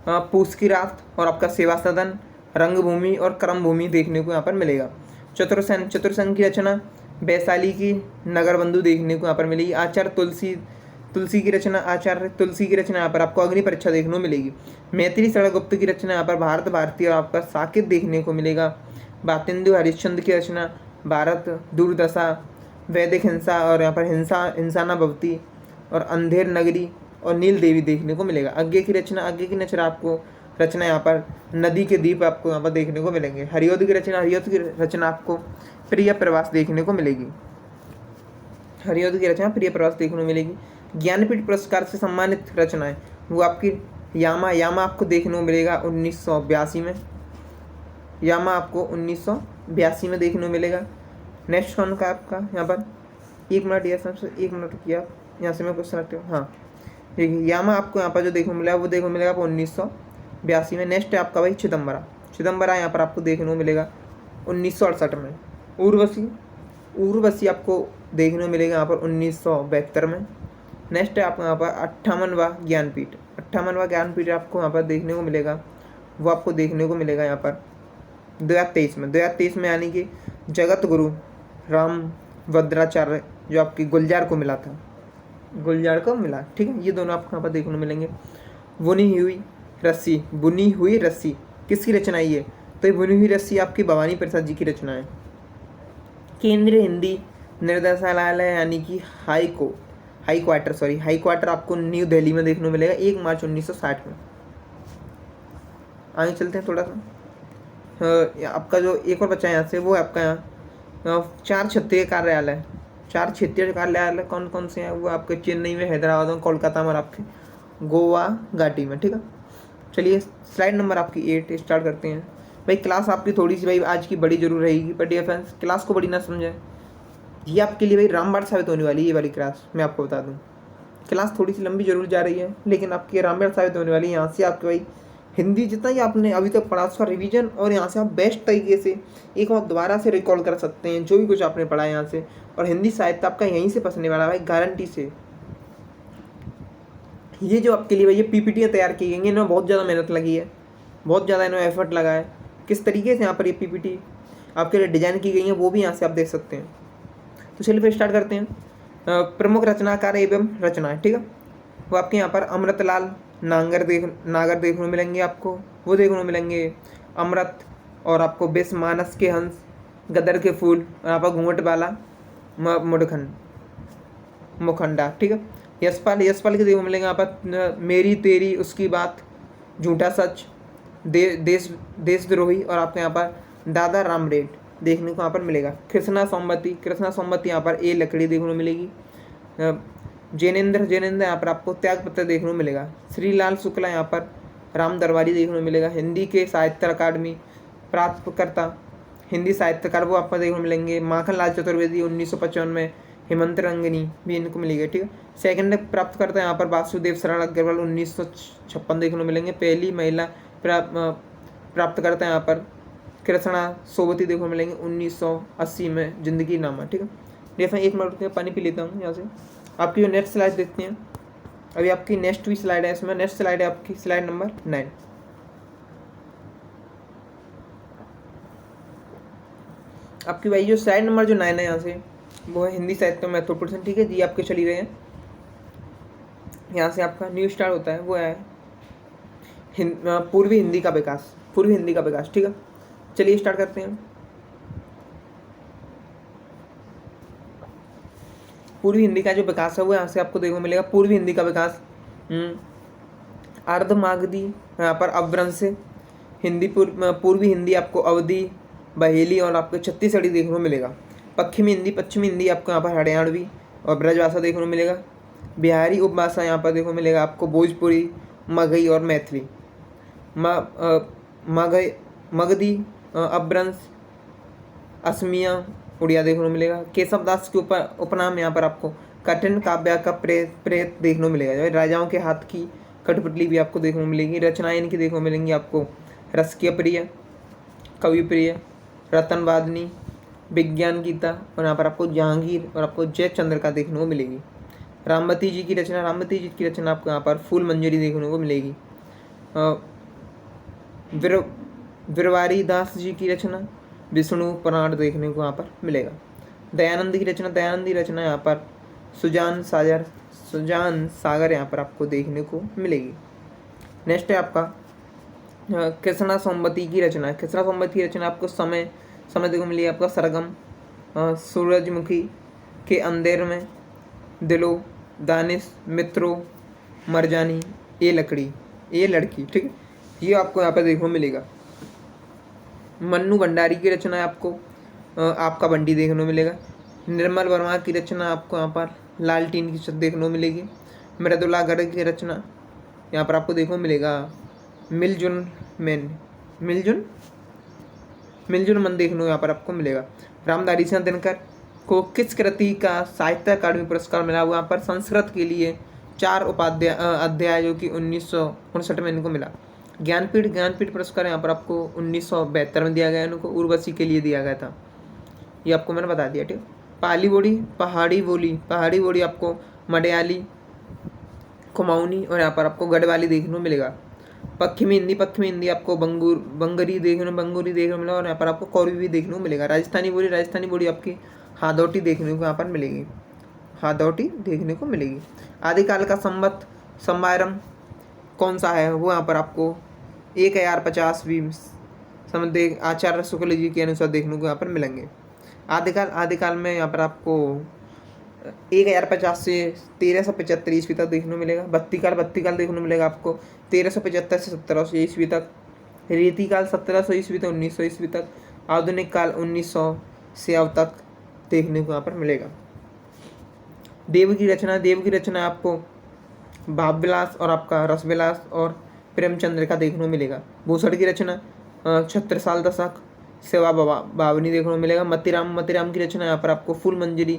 पूस की रात और आपका सेवा सदन, रंगभूमि और क्रमभूमि देखने को यहाँ पर मिलेगा। चतुरसेन, चतुरसेन की रचना वैशाली की नगरबंधु देखने को यहाँ पर मिलेगी। आचार्य तुलसी की रचना, आचार्य तुलसी की रचना यहाँ पर आपको अग्नि परीक्षा देखने को मिलेगी। मैथिली शरदगुप्त की रचना यहाँ पर भारत भारती और आपका साकेत देखने को मिलेगा। बातेंदु हरिश्चंद्र की रचना भारत दुर्दशा, वैदिक हिंसा और यहाँ पर हिंसा न भवती और अंधेर नगरी और नील देवी देखने को मिलेगा। आज्ञे की रचना आपको रचना यहाँ पर नदी के द्वीप आपको यहाँ पर देखने को मिलेंगे। हरियोध की रचना आपको प्रिय प्रवास देखने को मिलेगी। हरियोध की रचना प्रिय प्रवास देखने को मिलेगी। ज्ञानपीठ पुरस्कार से सम्मानित रचनाएं वो आपकी यामा आपको देखने को मिलेगा 1982 में। यामा आपको 1982 में देखने को मिलेगा। नेक्स्ट कौन का आपका यहाँ पर 1 मिनट, या सबसे 1 मिनट किया यहाँ से मैं क्वेश्चन रखती हूँ। हाँ देखिए, यामा आपको यहाँ पर जो देखने को मिलेगा वो देखने को मिलेगा आपको 1982 में। नेक्स्ट है आपका भाई चिदम्बरा यहाँ पर आपको देखने को मिलेगा 1968 में। उर्वशी आपको देखने को मिलेगा यहाँ पर 1972 में। नेक्स्ट है आपको यहाँ पर 58वां ज्ञानपीठ आपको यहाँ पर देखने को मिलेगा, वो आपको देखने को मिलेगा यहाँ पर 2023 में यानी कि जगत गुरु राम भद्राचार्य जो आपकी गुलजार को मिला, ठीक है। ये दोनों आपको यहाँ पर देखने को मिलेंगे। बुनी हुई रस्सी किसकी रचना है ये? तो ये बुनी हुई रस्सी आपकी भवानी प्रसाद जी की रचना है। केंद्रीय हिंदी निर्देशालय यानी कि हाई क्वार्टर आपको न्यू दिल्ली में देखने को मिलेगा 1 मार्च 1960 में। आगे चलते हैं थोड़ा सा। आपका जो एक और बच्चा यहाँ से वो है आपका यहाँ 4 क्षेत्रीय कार्यालय कौन कौन से हैं? वो आपके चेन्नई में, हैदराबाद में, कोलकाता में और आपके गोवा घाटी में, ठीक है। चलिए स्लाइड नंबर आपकी 8 स्टार्ट करते हैं। भाई क्लास आपकी थोड़ी सी भाई आज की बड़ी जरूर रहेगी, पर डियर फ्रेंड्स क्लास को बड़ी ना समझें, ये आपके लिए भाई रामबाण साबित होने वाली है। ये वाली क्लास मैं आपको बता दूं, क्लास थोड़ी सी लंबी जरूर जा रही है लेकिन आपकी रामबाण साबित होने वाली है। यहाँ से आपके भाई हिंदी जितना ही आपने अभी तक पढ़ा उसका रिवीजन, और यहाँ से आप बेस्ट तरीके से एक बार दोबारा से रिकॉल कर सकते हैं जो भी कुछ आपने पढ़ा है यहाँ से। और हिंदी साहित्य आपका यहीं से पसंदने वाला है भाई, गारंटी से। ये जो आपके लिए भाई ये पीपीटी तैयार की गई है, इन्होंने बहुत ज़्यादा मेहनत लगी है, बहुत ज़्यादा इन्होंने एफर्ट लगा है। किस तरीके से यहाँ पर ये पीपीटी आपके लिए डिजाइन की गई है वो भी यहाँ से आप देख सकते हैं। तो चलिए फिर स्टार्ट करते हैं। प्रमुख रचनाकार एवं रचनाएं, ठीक है। वो आपके यहाँ पर अमृतलाल नागर देखने को मिलेंगे आपको, वो देखने को मिलेंगे अमृत, और आपको बेस मानस के हंस, गदर के फूल, और आपका घूंघट वाला मुखंडा, ठीक है। यशपाल के देखने को मिलेंगे यहाँ पर मेरी तेरी उसकी बात, झूठा सच, देशद्रोही, और आपको यहाँ पर दादा रामरेड देखने को यहाँ पर मिलेगा। कृष्णा सोमवती यहाँ पर ए लकड़ी देखने को मिलेगी। जैनेन्द्र यहाँ पर आपको त्यागपत्र देखने को मिलेगा। श्रीलाल शुक्ला यहाँ पर राम दरबारी देखने को मिलेगा। हिंदी के साहित्य अकादमी प्राप्तकर्ता हिंदी साहित्यकार वो आपको देखने को मिलेंगे। माखनलाल चतुर्वेदी 1955 में। हेमंत रंगनी भी इनको मिलेगी, ठीक है। सेकंड प्राप्तकर्ता यहाँ पर वासुदेव शरण अग्रवाल 1956 देखने को मिलेंगे। पहली महिला प्राप्तकर्ता यहाँ पर कृष्णा सोबती देखने को मिलेंगे 1980 में, जिंदगी नामा, ठीक है। जैसा 1 मिनट के पानी पी लेता हूँ यहाँ से। आपकी जो नेक्स्ट स्लाइड देखते हैं, अभी आपकी नेक्स्ट भी स्लाइड है इसमें। नेक्स्ट स्लाइड है आपकी स्लाइड नंबर 9। आपकी भाई जो स्लाइड नंबर जो 9 है यहाँ से वो है हिंदी साहित्य महत्वपूर्ण, ठीक है जी। आपके चल ही रहे हैं, यहाँ से आपका न्यू स्टार्ट होता है, वो है पूर्वी हिंदी का विकास, ठीक है। चलिए स्टार्ट करते हैं। पूर्वी हिंदी का जो विकास है वो यहाँ से आपको देखने को मिलेगा। पूर्वी हिंदी का विकास अर्धमागधी यहाँ पर अपभ्रंश से हिंदी पूर्वी हिंदी आपको अवधी, बहेली और आपको छत्तीसगढ़ी देखने को मिलेगा। पश्चिमी हिंदी आपको यहाँ पर हरियाणवी और ब्रजभाषा देखने को मिलेगा। बिहारी उपभाषा यहाँ पर देखने को मिलेगा आपको भोजपुरी, मगही और मैथिली। मगधी अपभ्रंश असमिया उड़िया देखने को मिलेगा। केशवदास के उपनाम यहाँ पर आपको कठिन काव्य का प्रेत देखने को मिलेगा। राजाओं के हाथ की कठपुतली भी आपको देखने को मिलेगी। रचनाएं इनकी देखने को मिलेंगी आपको रसकीय प्रिय, कवि प्रिय, रतन वादनी, विज्ञान गीता और यहाँ पर आपको जहांगीर और आपको जयचंद्र का देखने को मिलेगी। रामवती जी की रचना, रामवती जी की रचना आपको यहाँ पर फूल मंजरी देखने को मिलेगी। विरवारी दास जी की रचना विष्णु पुराण देखने को यहाँ पर मिलेगा। दयानंद की रचना, दयानंद की रचना यहाँ पर सुजान सागर यहाँ पर आपको देखने को मिलेगी। नेक्स्ट है आपका कृष्णा सोमवती की रचना। कृष्णा सोमवती की रचना आपको समय देखने को मिलेगी। आपका सरगम, सूरजमुखी के अंधेर में, दिलो, दानिश, मित्रों, मरजानी, ये लड़की, ठीक है, ये आपको यहाँ पर देखने को मिलेगा। मन्नू भंडारी की रचना है आपको आपका बंटी देखने को मिलेगा। निर्मल वर्मा की रचना आपको यहाँ पर लालटीन की छत देखने को मिलेगी। मृदुला गर्ग की रचना यहाँ पर आपको देखने को मिलेगा मिलजुल मन देखने को यहाँ पर आपको मिलेगा। रामधारी सिंह दिनकर को किस कृति का साहित्य अकादमी पुरस्कार मिला? हुआ यहाँ पर संस्कृत के लिए 4 अध्याय जो कि 1959 में इनको मिला। ज्ञानपीठ पुरस्कार यहाँ पर आपको 1972 में दिया गया, इनको उर्वशी के लिए दिया गया था, ये आपको मैंने बता दिया, ठीक। पहाड़ी बोली आपको मलयाली, कुमाऊनी और यहाँ पर आपको गढ़वाली देखने को मिलेगा। पश्चिमी हिंदी आपको बंगरी देखने को मिलेगा और यहाँ पर आपको कौरवी भी देखने को मिलेगा। राजस्थानी बोली आपकी हादौटी देखने को यहाँ पर मिलेगी, आदिकाल का संवत्सर कौन सा है? वो यहाँ पर आपको 1050वीं संवत आचार्य शुक्ल जी के अनुसार देखने को यहाँ पर मिलेंगे। आदिकाल में यहाँ पर आपको 1050 से 1375 ईस्वी तक देखने को मिलेगा। बत्तीकाल देखने को मिलेगा आपको 1375 से 1700 ईस्वी तक। रीतिकाल 1700 ईस्वी से 1900 ईस्वी तक। आधुनिक काल 1900 से अब तक देखने को यहाँ पर मिलेगा। देव की रचना आपको भावविलास और आपका रसविलास और प्रेमचंद्र का देखने को मिलेगा। भूषण की रचना छत्रसाल दशक, सेवा बावनी देखने को मिलेगा। मतीराम की रचना यहाँ पर आपको फूल मंजरी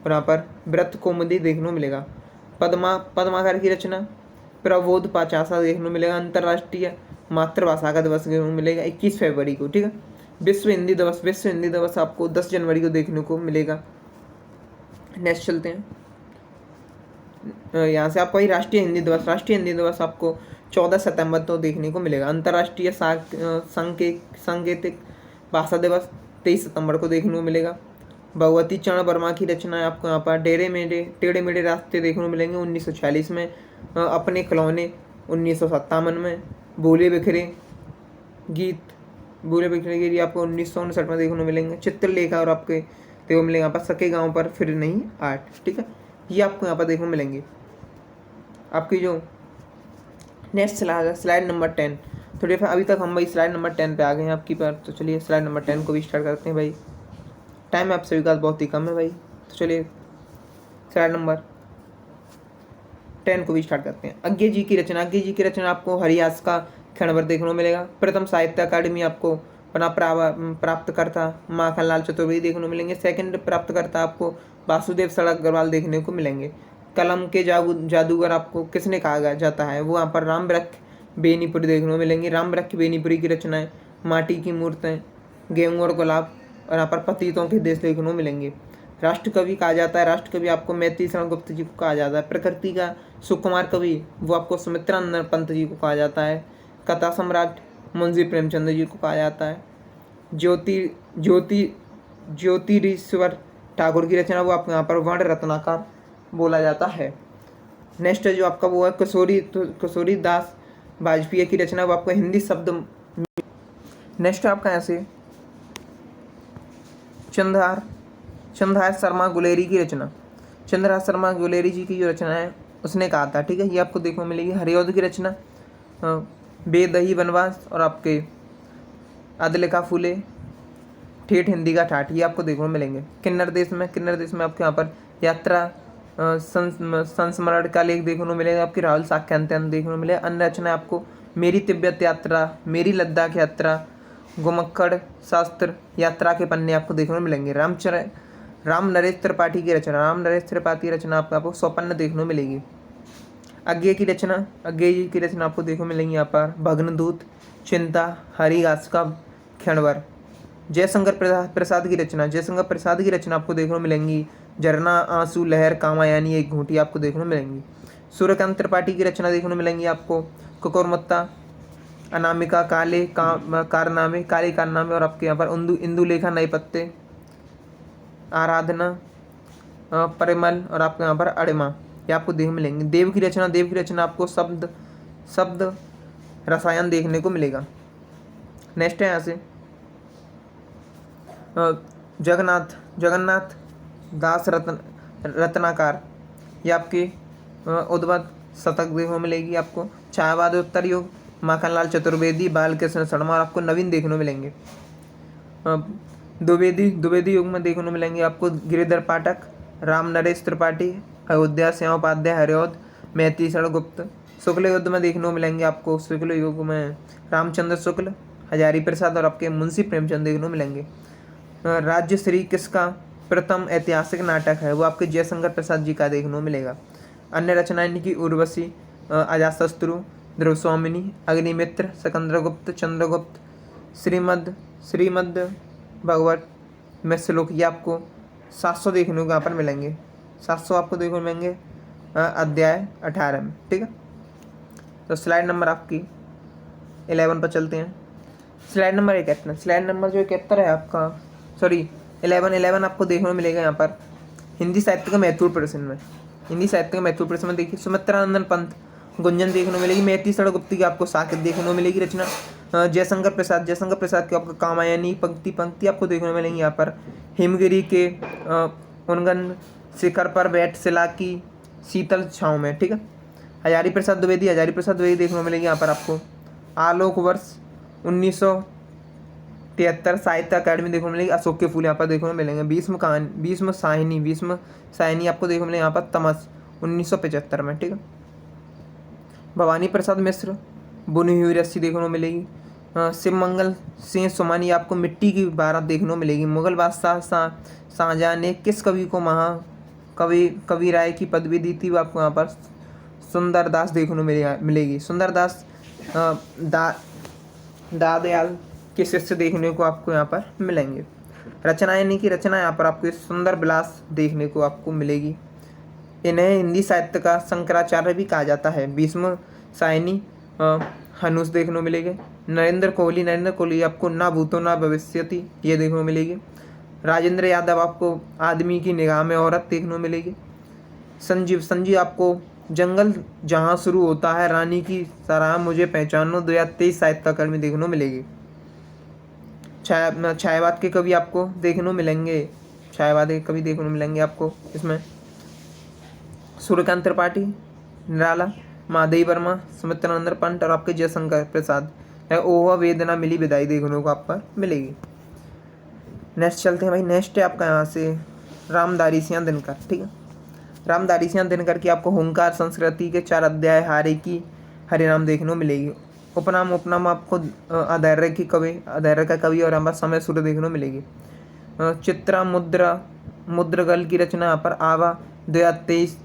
और यहाँ पर व्रत कौमुदी देखने को मिलेगा। पद्माकर की रचना प्रबोध पाचासा देखने को मिलेगा। अंतर्राष्ट्रीय मातृभाषा का दिवस देखने को मिलेगा 21 फरवरी को, ठीक है। विश्व हिंदी दिवस आपको 10 जनवरी को देखने को मिलेगा। नेक्स्ट चलते हैं, यहाँ से आपको राष्ट्रीय हिंदी दिवस आपको 14 सितंबर को देखने को मिलेगा। अंतर्राष्ट्रीय सांकेतिक भाषा दिवस 23 सितंबर को देखने को मिलेगा। भगवती चरण वर्मा की रचना है आपको यहाँ पर टेढ़े मेढ़े रास्ते देखने को मिलेंगे 1946 में। अपने खिलौने 1957 में। भूले बिखरे गीत आपको 1959 में देखने को मिलेंगे। चित्रलेखा और आपके देखने को मिलेंगे यहाँ पर सके गाँव पर फिर नहीं आर्ट, ठीक है, ये आपको यहाँ पर देखने को मिलेंगे। आपकी जो नेक्स्ट स्लाइड नंबर 10, थोड़ी अभी तक हम भाई स्लाइड नंबर 10 पे आ गए हैं आपकी पर, तो चलिए स्लाइड नंबर 10 को भी स्टार्ट करते हैं भाई। टाइम आप सभी का बहुत ही कम है भाई, तो चलिए स्लाइड नंबर 10 को भी स्टार्ट करते हैं। अज्ञे जी की रचना आपको हरियास का क्षणभर देखने को मिलेगा। प्रथम साहित्य अकादमी आपको प्राप्तकर्ता माखनलाल चतुर्वेदी देखने को मिलेंगे। सेकंड प्राप्तकर्ता आपको वासुदेव सड़क अग्रवाल देखने को मिलेंगे। कलम के जादूगर आपको किसने कहा जाता है? वो यहाँ पर रामवृक्ष बेनीपुरी देखने को मिलेंगे। रामवृक्ष बेनीपुरी की रचनाएं माटी की मूर्तें, गेहूं और गुलाब और यहाँ पर पतितों के देश देखने को मिलेंगे। राष्ट्रकवि कहा जाता है, राष्ट्रकवि आपको मैत्री शरण गुप्त जी को कहा जाता है। प्रकृति का सुकुमार कवि वो आपको सुमित्रानंद पंत जी को कहा जाता है। कथा सम्राट मुंशी प्रेमचंद जी को कहा जाता है। ज्योतिरीश्वर ठाकुर की रचना वो आपको यहाँ पर वर्ण रत्नाकर बोला जाता है। नेक्स्ट है जो आपका वो है किशोरी दास वाजपेयी की रचना, वो आपको हिंदी शब्द। नेक्स्ट है आपका यहाँ से चंद्रहार शर्मा गुलेरी की रचना। चंद्रहार शर्मा गुलेरी जी की जो रचना है उसने कहा था, ठीक है, ये आपको देखने को मिलेगी। हरिऔध की रचना बेदही वनवास और आपके अदल का फूले ठेठ हिंदी का ठाठ, ये आपको देखने को मिलेंगे। किन्नर देश में आपके यहाँ पर यात्रा संस्मरण का लेख देखने को मिलेगा। आपकी राहुल साक्यांत्यन देखने को मिलेगा। अन्य रचना आपको मेरी तिब्बत यात्रा, मेरी लद्दाख यात्रा, गुमक्कड़ शास्त्र यात्रा के पन्ने आपको देखने को मिलेंगे। राम नरेश त्रिपाठी की रचना आपको स्वपन्न देखने को मिलेगी। अज्ञे जी की रचना आपको देखने को मिलेंगी यहाँ पर भग्नदूत, चिंता, हरिघास का क्षणभर, जयशंकर प्रसाद की रचना, जयशंकर प्रसाद की रचना आपको देखने को मिलेंगी झरना, आंसू, लहर, कामायानी, एक घूंटी आपको देखने को मिलेंगी। सूर्यकांत त्रिपाठी की रचना देखने को मिलेंगी आपको कुकुरमुत्ता, अनामिका, काले कारनामे, काले कारनामे, और आपके यहाँ पर इंदुलेखा, नए पत्ते, आराधना, परिमल, और आपके यहाँ पर अड़िमा, ये आपको देखने मिलेंगे। देव की रचना आपको शब्द रसायन देखने को मिलेगा। नेक्स्ट है यहाँ से जगन्नाथ दास रत्नाकर, ये आपके उद्भव शतक देखने को मिलेगी आपको। छायावाद उत्तर युग, माखनलाल चतुर्वेदी, बालकृष्ण शर्मा, और आपको नवीन देखने को मिलेंगे। द्विवेदी युग में देखने को मिलेंगे आपको गिरिधर पाठक, राम नरेश त्रिपाठी, अयोध्या श्याम उपाध्याय, हरिऔध, मैतीसण गुप्त। शुक्ल युग में देखने को मिलेंगे आपको, शुक्ल युग में रामचंद्र शुक्ल, हजारी प्रसाद, और आपके मुंशी प्रेमचंद देखने को मिलेंगे। राज्यश्री किसका प्रथम ऐतिहासिक नाटक है, वो आपके जयशंकर प्रसाद जी का देखने को मिलेगा। अन्य रचनाएं इनकी उर्वशी, अजातशत्रु, ध्रुवस्वामिनी, अग्निमित्र, सिकंदरगुप्त, चंद्रगुप्त, श्रीमद् भगवत में श्लोक, ये आपको 700 देखने को यहाँ पर मिलेंगे। 700 आपको देखने को मिलेंगे अध्याय 18 में। ठीक है, तो स्लाइड नंबर आपकी 11 पर चलते हैं। स्लाइड नंबर 71, स्लाइड नंबर जो 71 है आपका, सॉरी 11 आपको देखने को मिलेगा यहाँ पर हिंदी साहित्य का महत्वपूर्ण प्रश्न में। हिंदी साहित्य का महत्वपूर्ण प्रश्न में देखिए, सुमित्रानंदन पंत गुंजन देखने को मिलेगी। मैतीसण गुप्त की आपको साकेत देखने को मिलेगी रचना। जयशंकर प्रसाद की आपको कामायनी पंक्ति आपको देखने को मिलेंगी यहाँ पर। हिमगिरी के उनगन शिखर पर बैठ शिला की शीतल छाँव में। ठीक है, हजारी प्रसाद द्विवेदी देखने को मिलेगी यहाँ पर आपको। आलोक वर्ष 1973 साहित्य अकादमी देखने को मिलेगी। अशोक के फूल यहाँ पर देखने को मिलेंगे। भीष्म साहिनी आपको देखने को मिलेगा यहाँ पर तमस 1975 में। ठीक है, भवानी प्रसाद मिश्र बुनी हुई रस्सी देखने को मिलेगी। शिवमंगल सिंह सुमानी आपको मिट्टी की बारात देखने को मिलेगी। मुगल बादशाह शाहजहां ने किस कवि को कवि राय की पदवी दी थी, वो आपको यहाँ पर सुंदरदास देखने को मिलेगी। सुंदरदास दादयाल के शिष्य देखने को आपको यहाँ पर मिलेंगे। रचनाएं इन्हीं की रचना यहाँ पर आपको सुंदर विलास देखने को आपको मिलेगी। इन्हें हिंदी साहित्य का शंकराचार्य भी कहा जाता है। भीष्म साहिनी हनुष देखने को मिलेंगे। नरेंद्र कोहली आपको ना भूतो ना भविष्यति, ये देखने को मिलेगी। राजेंद्र यादव आपको आदमी की निगाह में औरत देखने को मिलेगी। संजीव आपको जंगल जहाँ शुरू होता है रानी की सराह मुझे पहचानो 2023 साहित्य अकादमी देखने को मिलेगी। छायावाद के कवि आपको देखने को मिलेंगे। आपको इसमें सूर्यकांत त्रिपाठी, निराला, माधवी वर्मा, सुमित्रानंदन पंत, और आपके जयशंकर प्रसाद है। ओह वेदना मिली विदाई देखने को आप पर मिलेगी। नेक्स्ट चलते हैं भाई। नेक्स्ट है आपका यहाँ से रामधारी सिंह दिनकर। ठीक है, रामधारी सिंह दिनकर की आपको हुंकार संस्कृति के 4 अध्याय, हारे की हरिनाम देखने को मिलेगी। उपनाम आपको अधैर्य का कवि और यहाँ पर समय सूर्य देखने को मिलेगी। चित्रा मुद्रगल की रचना यहाँ पर आवा 2023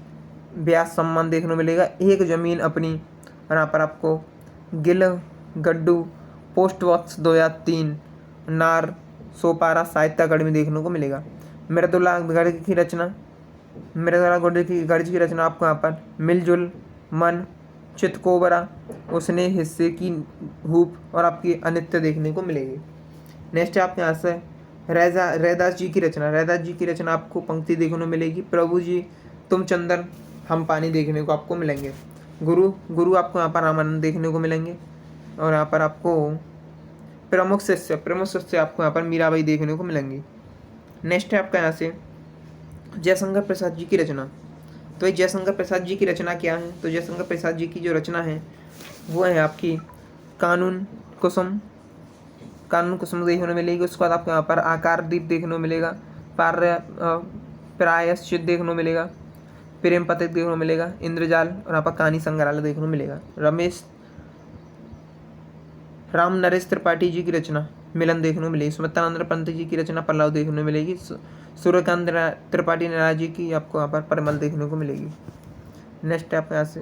व्यास सम्मान देखने को मिलेगा। एक जमीन अपनी, और यहाँ पर आपको गिल गड्डू पोस्ट बॉक्स 2003 नार सोपारा साहित्य अकादमी देखने को मिलेगा। मृदुला गर्ग की रचना आपको यहाँ पर मिलजुल मन, चितकोबरा, उसने हिस्से की हूप, और आपकी अनित्य देखने को मिलेगी। नेक्स्ट आपके यहाँ से रैदास जी की रचना आपको पंक्ति देखने को मिलेगी। प्रभु जी तुम चंदन हम पानी देखने को आपको मिलेंगे। गुरु आपको यहाँ पर रामानंद देखने को मिलेंगे, और यहाँ पर आपको प्रमुख शिष्य आपको यहाँ पर मीराबाई देखने को मिलेंगी। नेक्स्ट है आपका यहाँ से जयशंकर प्रसाद जी की रचना। तो ये जयशंकर प्रसाद जी की रचना क्या है, तो जयशंकर प्रसाद जी की जो रचना है वो है आपकी कानून कुसुम देखने को मिलेगी। उसके बाद आपको यहाँ पर आकार दीप देखने को मिलेगा। प्रायश्चित देखने को मिलेगा। प्रेम पथिक देखने को मिलेगा। इंद्रजाल, और यहाँ पर कहानी संग्रहालय देखने को मिलेगा। राम नरेश त्रिपाठी जी की रचना मिलन देखने को मिलेगी। सुमित्रानंद पंत जी की रचना पल्लव देखने को मिलेगी। सूर्यकांत त्रिपाठी निराला जी की आपको यहाँ पर परिमल देखने को मिलेगी। नेक्स्ट है आपके यहाँ से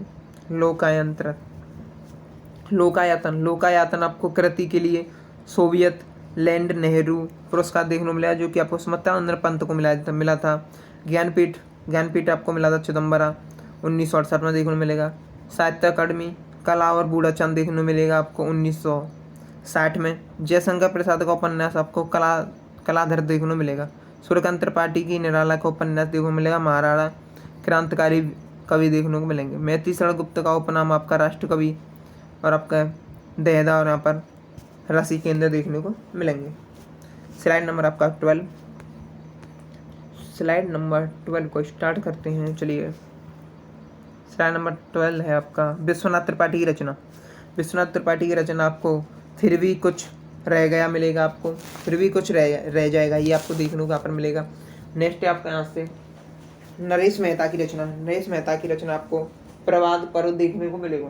लोकायतन आपको कृति के लिए सोवियत लैंड नेहरू पुरस्कार देखने को मिला जो कि आपको सुमित्रानंदन पंत को मिला था। ज्ञानपीठ आपको मिला था चिदम्बरा 1968 में देखने को मिलेगा। साहित्य अकादमी कला और बूढ़ा चांद देखने को मिलेगा आपको 1960 में। जयशंकर प्रसाद का उपन्यास आपको कलाधर देखने को मिलेगा। सूर्यकांत त्रिपाठी की निराला का उपन्यास देखने को मिलेगा महाराणा। क्रांतिकारी कवि देखने को मिलेंगे। मैथिली शरण गुप्त का उपनाम आपका राष्ट्र कवि और आपका दहदा और यहाँ पर रसी केंद्र देखने को मिलेंगे। स्लाइड नंबर आपका 12। स्लाइड नंबर 12 को स्टार्ट करते हैं। चलिए स्लाइड नंबर 12 है आपका विश्वनाथ त्रिपाठी की रचना। विश्वनाथ त्रिपाठी की रचना आपको फिर भी कुछ रह गया मिलेगा आपको, फिर भी कुछ रह जाएगा, ये आपको देखने को यहाँ पर मिलेगा। नेक्स्ट है आपका यहाँ से नरेश मेहता की रचना। नरेश मेहता की रचना आपको प्रवाद पर्व देखने को मिलेगा।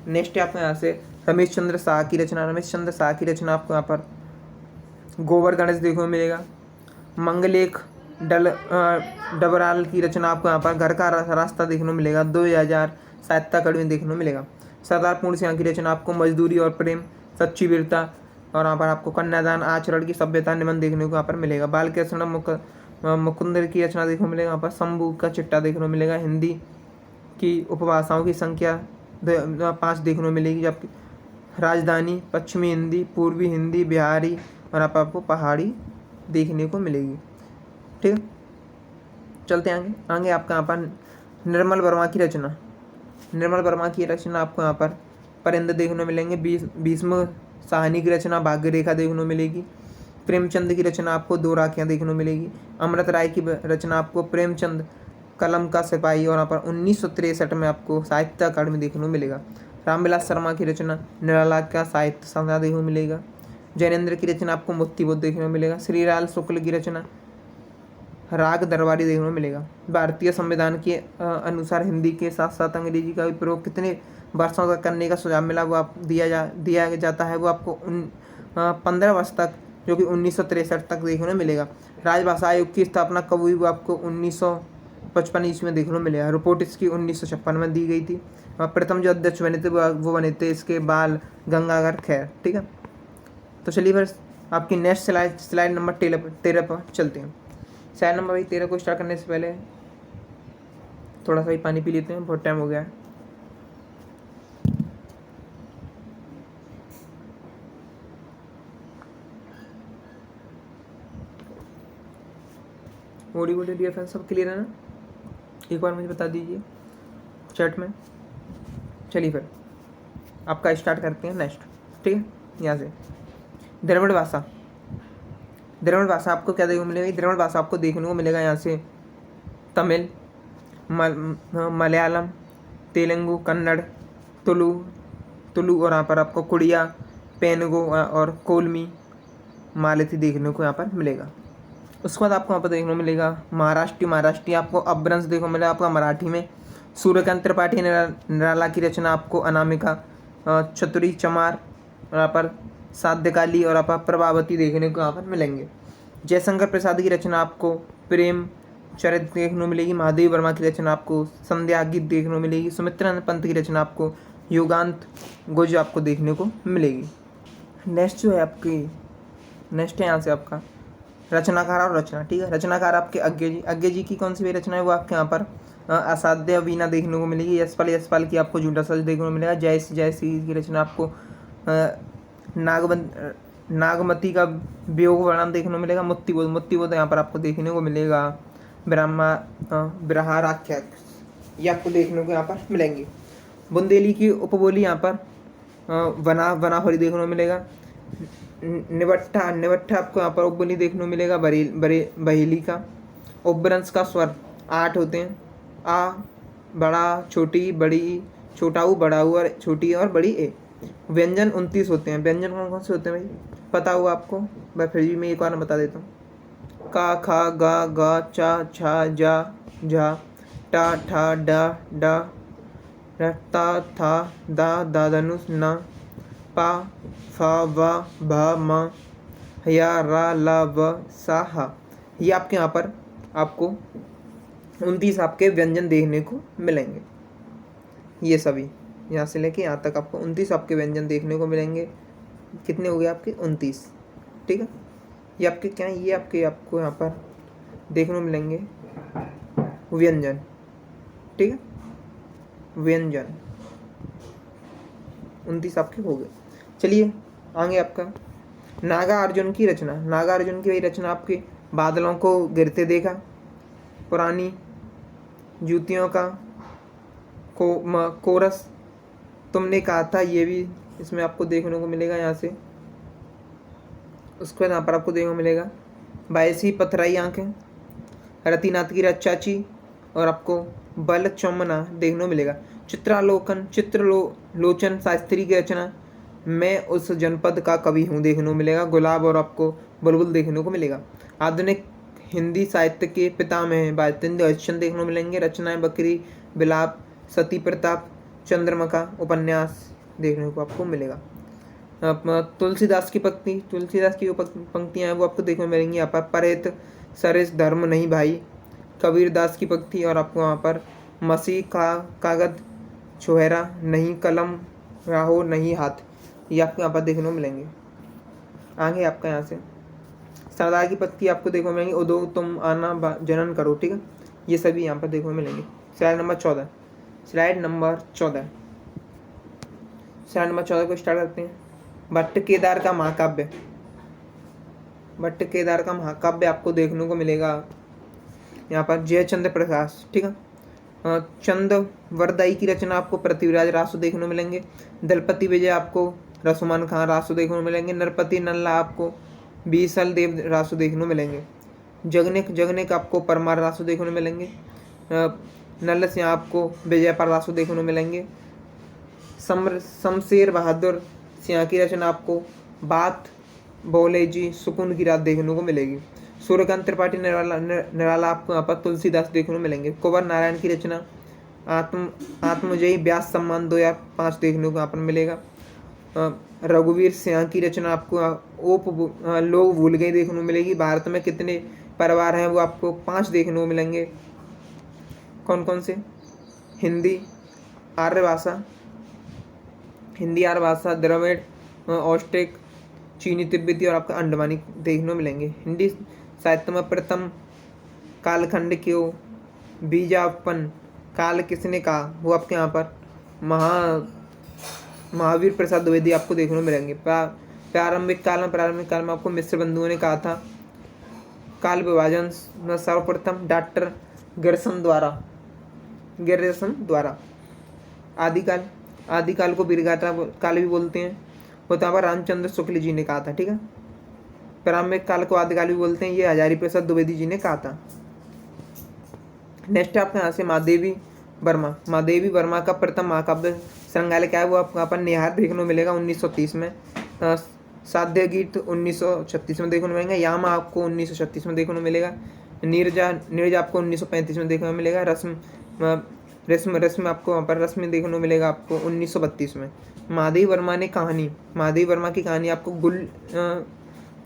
नेक्स्ट है आपका यहाँ से रमेश चंद्र शाह की रचना। रमेश चंद्र शाह की रचना आपको यहाँ पर गोबर गणेश देखने को मिलेगा। मंगलेख डबराल की रचना आपको यहाँ पर घर का रास्ता देखने को मिलेगा 2000 साहित्य अकादमी देखने को मिलेगा। सरदार पूर्ण सिंह की रचना आपको मजदूरी और प्रेम सच्ची वीरता और यहाँ पर आपको कन्यादान आचरण की सभ्यता निबंध देखने को यहाँ पर मिलेगा। बाल कृष्ण मुकुंदर की रचना देखने को मिलेगा। यहाँ पर शंभू का चिट्ठा देखने को मिलेगा। हिंदी की उपभाषाओं की संख्या 5 देखने को मिलेगी, जबकि राजधानी पश्चिमी हिंदी, पूर्वी हिंदी, बिहारी और आपको पहाड़ी देखने को मिलेगी। ठीक है, चलते आगे। आगे आपका यहाँ पर निर्मल वर्मा की रचना। निर्मल वर्मा की रचना आपको यहाँ पर परिंद देखने को मिलेंगे। भीष्म साहनी की रचना भाग्य रेखा देखने को मिलेगी। प्रेमचंद की रचना आपको दो राखियाँ देखने को मिलेगी। अमृत राय की रचना आपको प्रेमचंद कलम का सिपाही और यहाँ पर 1963 में आपको साहित्य अकादमी देखने को मिलेगा। रामविलास शर्मा की रचना निराला का साहित्य संध्या देखने को मिलेगा। जैनेन्द्र की रचना आपको मुक्तिबोध देखने को मिलेगा। श्रीलाल शुक्ल की रचना राग दरबारी देखने को मिलेगा। भारतीय संविधान के अनुसार हिंदी के साथ साथ अंग्रेजी का भी प्रयोग कितने वर्षों तक करने का सुझाव मिला वो आप दिया जाता है वो आपको 15 वर्ष तक, जो कि 1963 तक देखने को मिलेगा। राजभाषा आयोग की स्थापना कब हुई वो आपको 1955 ईस्वी में देखने को मिलेगा। रिपोर्ट इसकी 1956 में दी गई थी। प्रथम जो अध्यक्ष बने थे वो बने थे इसके बाल गंगाधर खैर। ठीक है, तो चलिए फिर आपकी नेक्स्ट स्लाइड नंबर 13 पर चलते हैं। स्लाइड नंबर 13 को स्टार्ट करने से पहले थोड़ा सा ही पानी पी लेते हैं, बहुत टाइम हो गया है। ऑडियो डियर फ्रेंड्स सब क्लियर है ना? एक बार मुझे बता दीजिए चैट में। चलिए फिर आपका स्टार्ट करते हैं नेक्स्ट। ठीक है, यहाँ से द्रविड़ भाषा। द्रविड़ भाषा आपको क्या देखने को मिलेगा? द्रविड़ भाषा आपको देखने को मिलेगा यहाँ से तमिल, मलयालम, तेलुगु, कन्नड़, तुलु और यहाँ पर आपको कुड़िया, पेनगो और कोलमी, मालती देखने को यहाँ पर मिलेगा। उसके बाद आपको यहाँ पर देखने को मिलेगा महाराष्ट्री आपको अपभ्रंश देखने को मिलेगा आपका मराठी में। सूर्यकांत त्रिपाठी निराला की रचना आपको अनामिका, चतुरी चमार और यहाँ पर साध्यकाली और यहाँ पर प्रभावती देखने को यहाँ पर मिलेंगे। जयशंकर प्रसाद की रचना आपको प्रेम चरित्र देखने को मिलेगी। महादेवी वर्मा की रचना आपको संध्या गीत देखने को मिलेगी। सुमित्रानंद पंत की रचना आपको युगांत गुज आपको देखने को मिलेगी। नेक्स्ट जो है आपकी नेक्स्ट है यहाँ से आपका रचनाकार और रचना। ठीक है, रचनाकार आपके अज्ञे जी की कौन सी भी रचना है वो आपके यहाँ पर असाध्य वीणा देखने को मिलेगी। यशपाल की आपको झूठा सच देखने को मिलेगा। जयसी की रचना आपको नागमती का वियोग वर्णन देखने को मिलेगा। मुक्तिबोध यहाँ पर आपको देखने को मिलेगा। ब्रहाराख्या ये आपको देखने को यहाँ पर मिलेंगे। बुंदेली की उपबोली यहाँ पर वनाफरी देखने को मिलेगा। निवट्ठा आपको यहाँ पर उपबोली देखने को मिलेगा। बहेली का उपभ्रंश का स्वर 8 होते हैं। आ, बड़ा, छोटी, बड़ी, छोटा ऊ, बड़ा ऊ और छोटी और बड़ी ए। व्यंजन 29 होते हैं। व्यंजन कौन कौन से होते हैं भाई पता हुआ आपको? भाई फिर भी मैं एक बार बता देता हूँ। का, खा, गा, गा, चा, छा, जा, झा, टा, ठा, डा, डा, ता, था, दा, धनुष, ना, पा, फा, वा, भा, मा, या, रा, ला, व, सा, हा। ये आपके यहाँ पर आपको 29 आपके व्यंजन देखने को मिलेंगे। ये सभी यहाँ से लेके यहाँ तक आपको 29 आपके व्यंजन देखने को मिलेंगे। कितने हो गए आपके 29। ठीक है, ये आपके क्या है, ये आपके आपको यहाँ पर देखने को मिलेंगे व्यंजन। ठीक है, व्यंजन 29 आपके हो गए। चलिए आगे आपका नागार्जुन की रचना। नागार्जुन की वही रचना आपके बादलों को गिरते देखा, पुरानी जूतियों का कोरस तुमने कहा था, ये भी इसमें आपको देखने को मिलेगा यहाँ से। उसके बाद यहाँ पर आपको देखने को मिलेगा बायसी पथराई आंखें, रतिनाथ की रचाची, और आपको बल चौमना देखने को मिलेगा। चित्रालोकन लोचन शास्त्री की रचना मैं उस जनपद का कवि हूँ देखने को मिलेगा। गुलाब और आपको बुलबुल देखने को मिलेगा। आधुनिक हिंदी साहित्य के पितामह भारतेंदु हरिश्चंद्र देखने को मिलेंगे। रचनाएं बकरी, बिलाप, सती प्रताप, चंद्रमका उपन्यास देखने को आपको मिलेगा। तुलसीदास की जो पंक्तियाँ हैं वो आपको देखने को मिलेंगी। यहाँ पर परेत सरिस धर्म नहीं भाई, कबीरदास की पंक्ति, और आपको वहाँ पर मसीह का कागद छुहेरा नहीं कलम राहो नहीं हाथ, ये आपको यहाँ पर देखने को मिलेंगे। आगे आपका यहाँ से सरदार की पंक्ति आपको देखने को मिलेंगी। उदो तुम आना जनन करो। ठीक है, ये सभी यहाँ पर देखने को मिलेंगे। स्लाइड नंबर 14 को स्टार्ट करते हैं। भट्ट केदार का महाकाव्य आपको देखने को मिलेगा यहाँ पर जयचंद्र प्रकाश। ठीक है, चंद वरदाई की रचना आपको पृथ्वीराज रासो देखने को मिलेंगे। दलपति विजय आपको रसुमान खान रासो देखने को मिलेंगे। नरपति नल्ला आपको बीसल देव रासो देखने को मिलेंगे। जगनिक आपको परमार रासो देखने को मिलेंगे। नल सिंह आपको विजयपाल रासो देखने को मिलेंगे। शमशेर बहादुर सिंह की रचना आपको बात बोले जी सुकून की रात देखने को मिलेगी। सूर्यकांत त्रिपाठी निराला आपको यहाँ पर तुलसीदास देखने को मिलेंगे। कुंवर नारायण की रचना आत्मजयी व्यास सम्मान 2005 देखने को यहाँ पर मिलेगा। रघुवीर सिंह की रचना आपको लोग भूल गए देखने को मिलेगी। भारत में कितने परिवार हैं वो आपको 5 देखने को मिलेंगे। कौन कौन से? हिंदी आर्य भाषा, द्रविड़, ऑस्ट्रिक, चीनी तिब्बती और आपका अंडमानी देखने को मिलेंगे। हिंदी साहित्य में प्रथम कालखंड क्यों बीजापन काल किसने कहा, वो आपके यहाँ पर महावीर प्रसाद द्विवेदी आपको देखने को मिलेंगे। प्रारंभिक काल में आपको मिश्र बंधुओं ने कहा था। काल विभाजन में सर्वप्रथम डॉक्टर गिरसन द्वारा। आदिकाल को वीरगाथा काल भी बोलते हैं, वो तो पर रामचंद्र शुक्ल जी ने कहा था। ठीक है, प्रारंभिक काल को आदिकाल भी बोलते हैं, ये हजारी प्रसाद द्विवेदी जी ने कहा था। नेक्स्ट आपके यहाँ से महादेवी वर्मा का प्रथम महाकाव्य संग्रहालय क्या है वो आपको यहाँ पर निहार देखने को मिलेगा 1930 में। साध्य गीत 1936 में देखने को मिलेंगे। यामा आपको 1936 में देखने को मिलेगा। नीरजा आपको 1935 में देखने को मिलेगा। रस्म आपको वहाँ पर रस्म देखने को मिलेगा आपको 1932 में। महादेवी वर्मा की कहानी आपको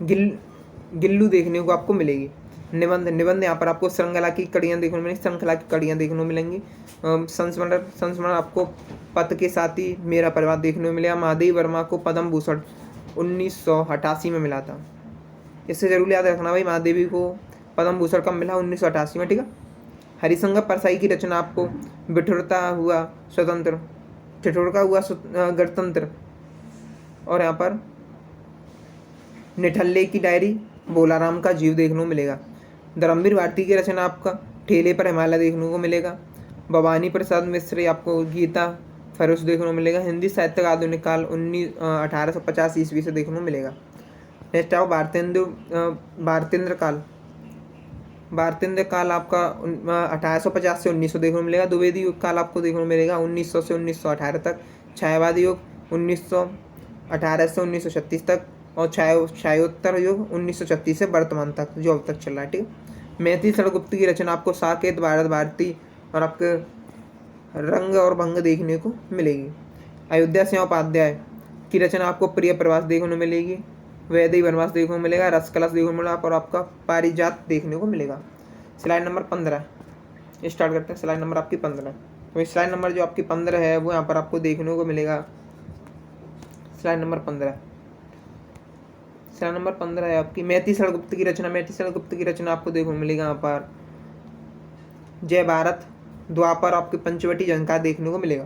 गिल्लू देखने को आपको मिलेगी। निबंध यहाँ पर आपको श्रृंखला की कड़ियाँ देखने को मिलेंगी। संस्मरण आपको पथ के साथी मेरा परिवार देखने को मिलेगा। महादेवी वर्मा को पद्म भूषण 1988 में मिला था। इससे जरूर याद रखना भाई, महादेवी को पद्म भूषण कब मिला? 1988 में। ठीक है, हरिशंकर परसाई की रचना आपको ठिठुरता हुआ गणतंत्र, और यहाँ पर निठल्ले की डायरी बोलाराम का जीव देखने को मिलेगा। धर्मवीर भारती की रचना आपका ठेले पर हिमालय देखने को मिलेगा। भवानी प्रसाद मिश्र आपको गीता फरोश देखने को मिलेगा। हिंदी साहित्य का आधुनिक काल 1850 ईस्वी से देखने को मिलेगा। नेक्स्ट आओ भारतेंद्र काल आपका 1850 से 1900 देखने को मिलेगा। द्विवेदी युग काल आपको देखने को मिलेगा 1900 से 1918 तक। छायावादी युग 1918 से 1936 तक, और छायोत्तर युग 1936 से वर्तमान तक, जो अब तक चल रहा है। ठीक है, मैथिली शरणगुप्त की रचना आपको साकेत, भारत भारती और आपके रंग और भंग देखने को मिलेगी। अयोध्या सिंह उपाध्याय की रचना आपको प्रिय प्रवास देखने को मिलेगी। वैदेही वनवास देखने को मिलेगा। रसकलश देखने को मिलेगा, और आपका पारिजात देखने को मिलेगा। स्लाइड नंबर 15 स्टार्ट करते हैं। स्लाइड नंबर आपकी 15, तो स्लाइड नंबर जो आपकी 15 है वो यहाँ पर आपको देखने को मिलेगा। स्लाइड नंबर 15 सवाल नंबर 15 है आपकी, मैथिली गुप्त की रचना। मैथिली गुप्त की रचना आपको देखने को मिलेगा यहाँ पर जय भारत, द्वापर, आपके पंचवटी झंकार देखने को मिलेगा।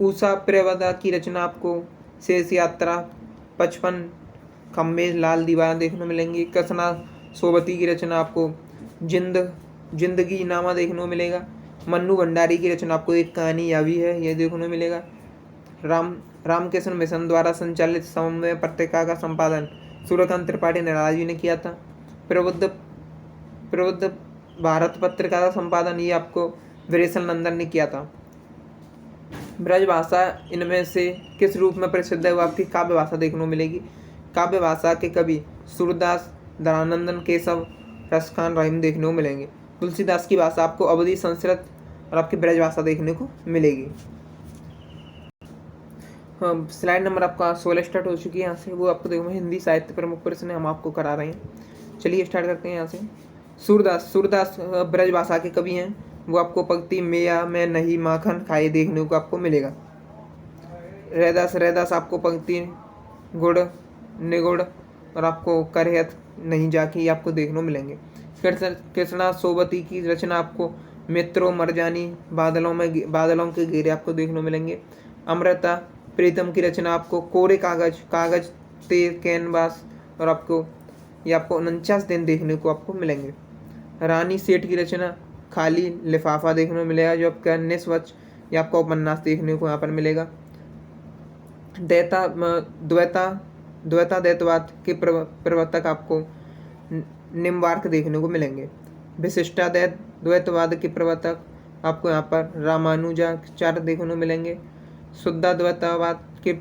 उषा प्रियवदा की रचना आपको शेष यात्रा, 55 खम्बे, लाल दीवार देखने को मिलेंगी। कृष्णा सोबती की रचना आपको जिंदगी नामा देखने को मिलेगा। मन्नू भंडारी की रचना आपको एक कहानी या भी है, यह देखने को मिलेगा। रामकृष्ण मिशन द्वारा संचालित समन्वय पत्रिका का संपादन सूर्यकांत त्रिपाठी नराजी ने किया था। प्रबुद्ध भारत पत्रिका का संपादन ये आपको वीरेशल नंदन ने किया था। ब्रजभाषा इनमें से किस रूप में प्रसिद्ध है? वो आपकी काव्य भाषा देखने को मिलेगी। काव्य भाषा के कवि सूरदास, धनानंदन, केशव, रसखान, रहीम देखने को मिलेंगे। तुलसीदास की भाषा आपको अवधी, संस्कृत और आपकी ब्रजभाषा देखने को मिलेगी। हाँ, स्लाइड नंबर आपका 16 स्टार्ट हो चुकी है। यहाँ से वो आपको देखो हिंदी साहित्य प्रमुख प्रश्न हम आपको करा रहे हैं। चलिए स्टार्ट करते हैं यहाँ से। सूरदास ब्रजभाषा के कवि हैं। वो आपको पंक्ति मेया में नहीं माखन खाए देखने को आपको मिलेगा। रैदास आपको पंक्ति गुड़ निगुड़ और आपको करहत नहीं जाकी आपको देखने को मिलेंगे। कृष्णा सोबती की रचना आपको मित्रों मरजानी, बादलों के घेरे आपको देखने को मिलेंगे। अमृता प्रीतम की रचना आपको कोरे कागज तेज कैनवास और आपको ये आपको 49 दिन देखने को आपको मिलेंगे। रानी सेठ की रचना खाली लिफाफा देखने को मिलेगा, जो आपका निस्वच्छ या आपको उपन्यास देखने को यहाँ पर मिलेगा। द्वैतवाद के प्रवर्तक आपको निम्बार्क देखने को मिलेंगे। विशिष्टाद्वैतवाद के प्रवर्तक आपको यहाँ पर रामानुजाचार्य देखने को मिलेंगे। शुद्धाद्वैतवाद के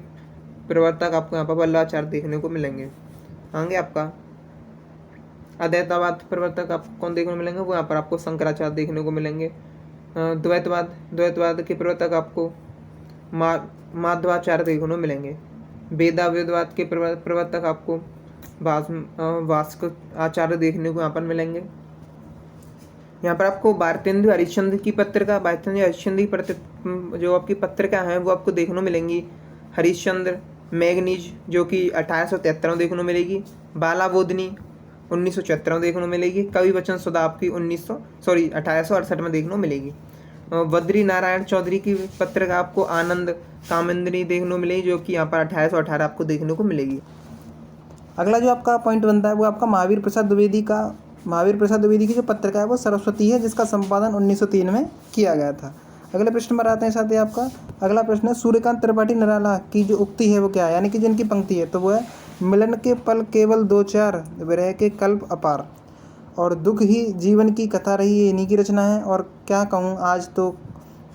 प्रवर्तक आपको यहाँ पर वल्लभाचार्य देखने को मिलेंगे। आगे आपका अद्वैतवाद प्रवर्तक आपको कौन देखने को मिलेंगे? वो यहाँ पर आपको शंकराचार्य देखने को मिलेंगे। द्वैतवाद के प्रवर्तक आपको माधवाचार्य देखने को मिलेंगे। वेदावेदवाद के प्रवर्तक आपको भास्कर आचार्य देखने को यहाँ पर मिलेंगे। यहाँ पर आपको भारतेंदु हरिश्चंद्र की पत्रिका, जो आपकी पत्रिका है वो आपको देखने को मिलेंगी। हरिश्चंद्र मैगनीज जो कि 1873 देखने को मिलेगी। बाला बोधनी 1974 देखने को मिलेगी। कवि वचन सुधा आपकी 1868 में देखने को मिलेगी। बद्री नारायण चौधरी की पत्रिका आपको आनंद कामेंद्री देखने को मिलेगी, जो कि यहाँ पर 1818 आपको देखने को मिलेगी। अगला जो आपका पॉइंट बनता है वो आपका महावीर प्रसाद द्विवेदी की जो पत्रिका है वो सरस्वती है, जिसका संपादन 1903 में किया गया था। अगले प्रश्न पर आते हैं साथ ही आपका अगला प्रश्न है सूर्यकांत त्रिपाठी निराला की जो उक्ति है वो क्या है, यानी कि जिनकी पंक्ति है तो वो है मिलन के पल केवल दो चार, विरह के कल्प अपार, और दुख ही जीवन की कथा रही, ये इन्हीं की रचना है। और क्या कहूँ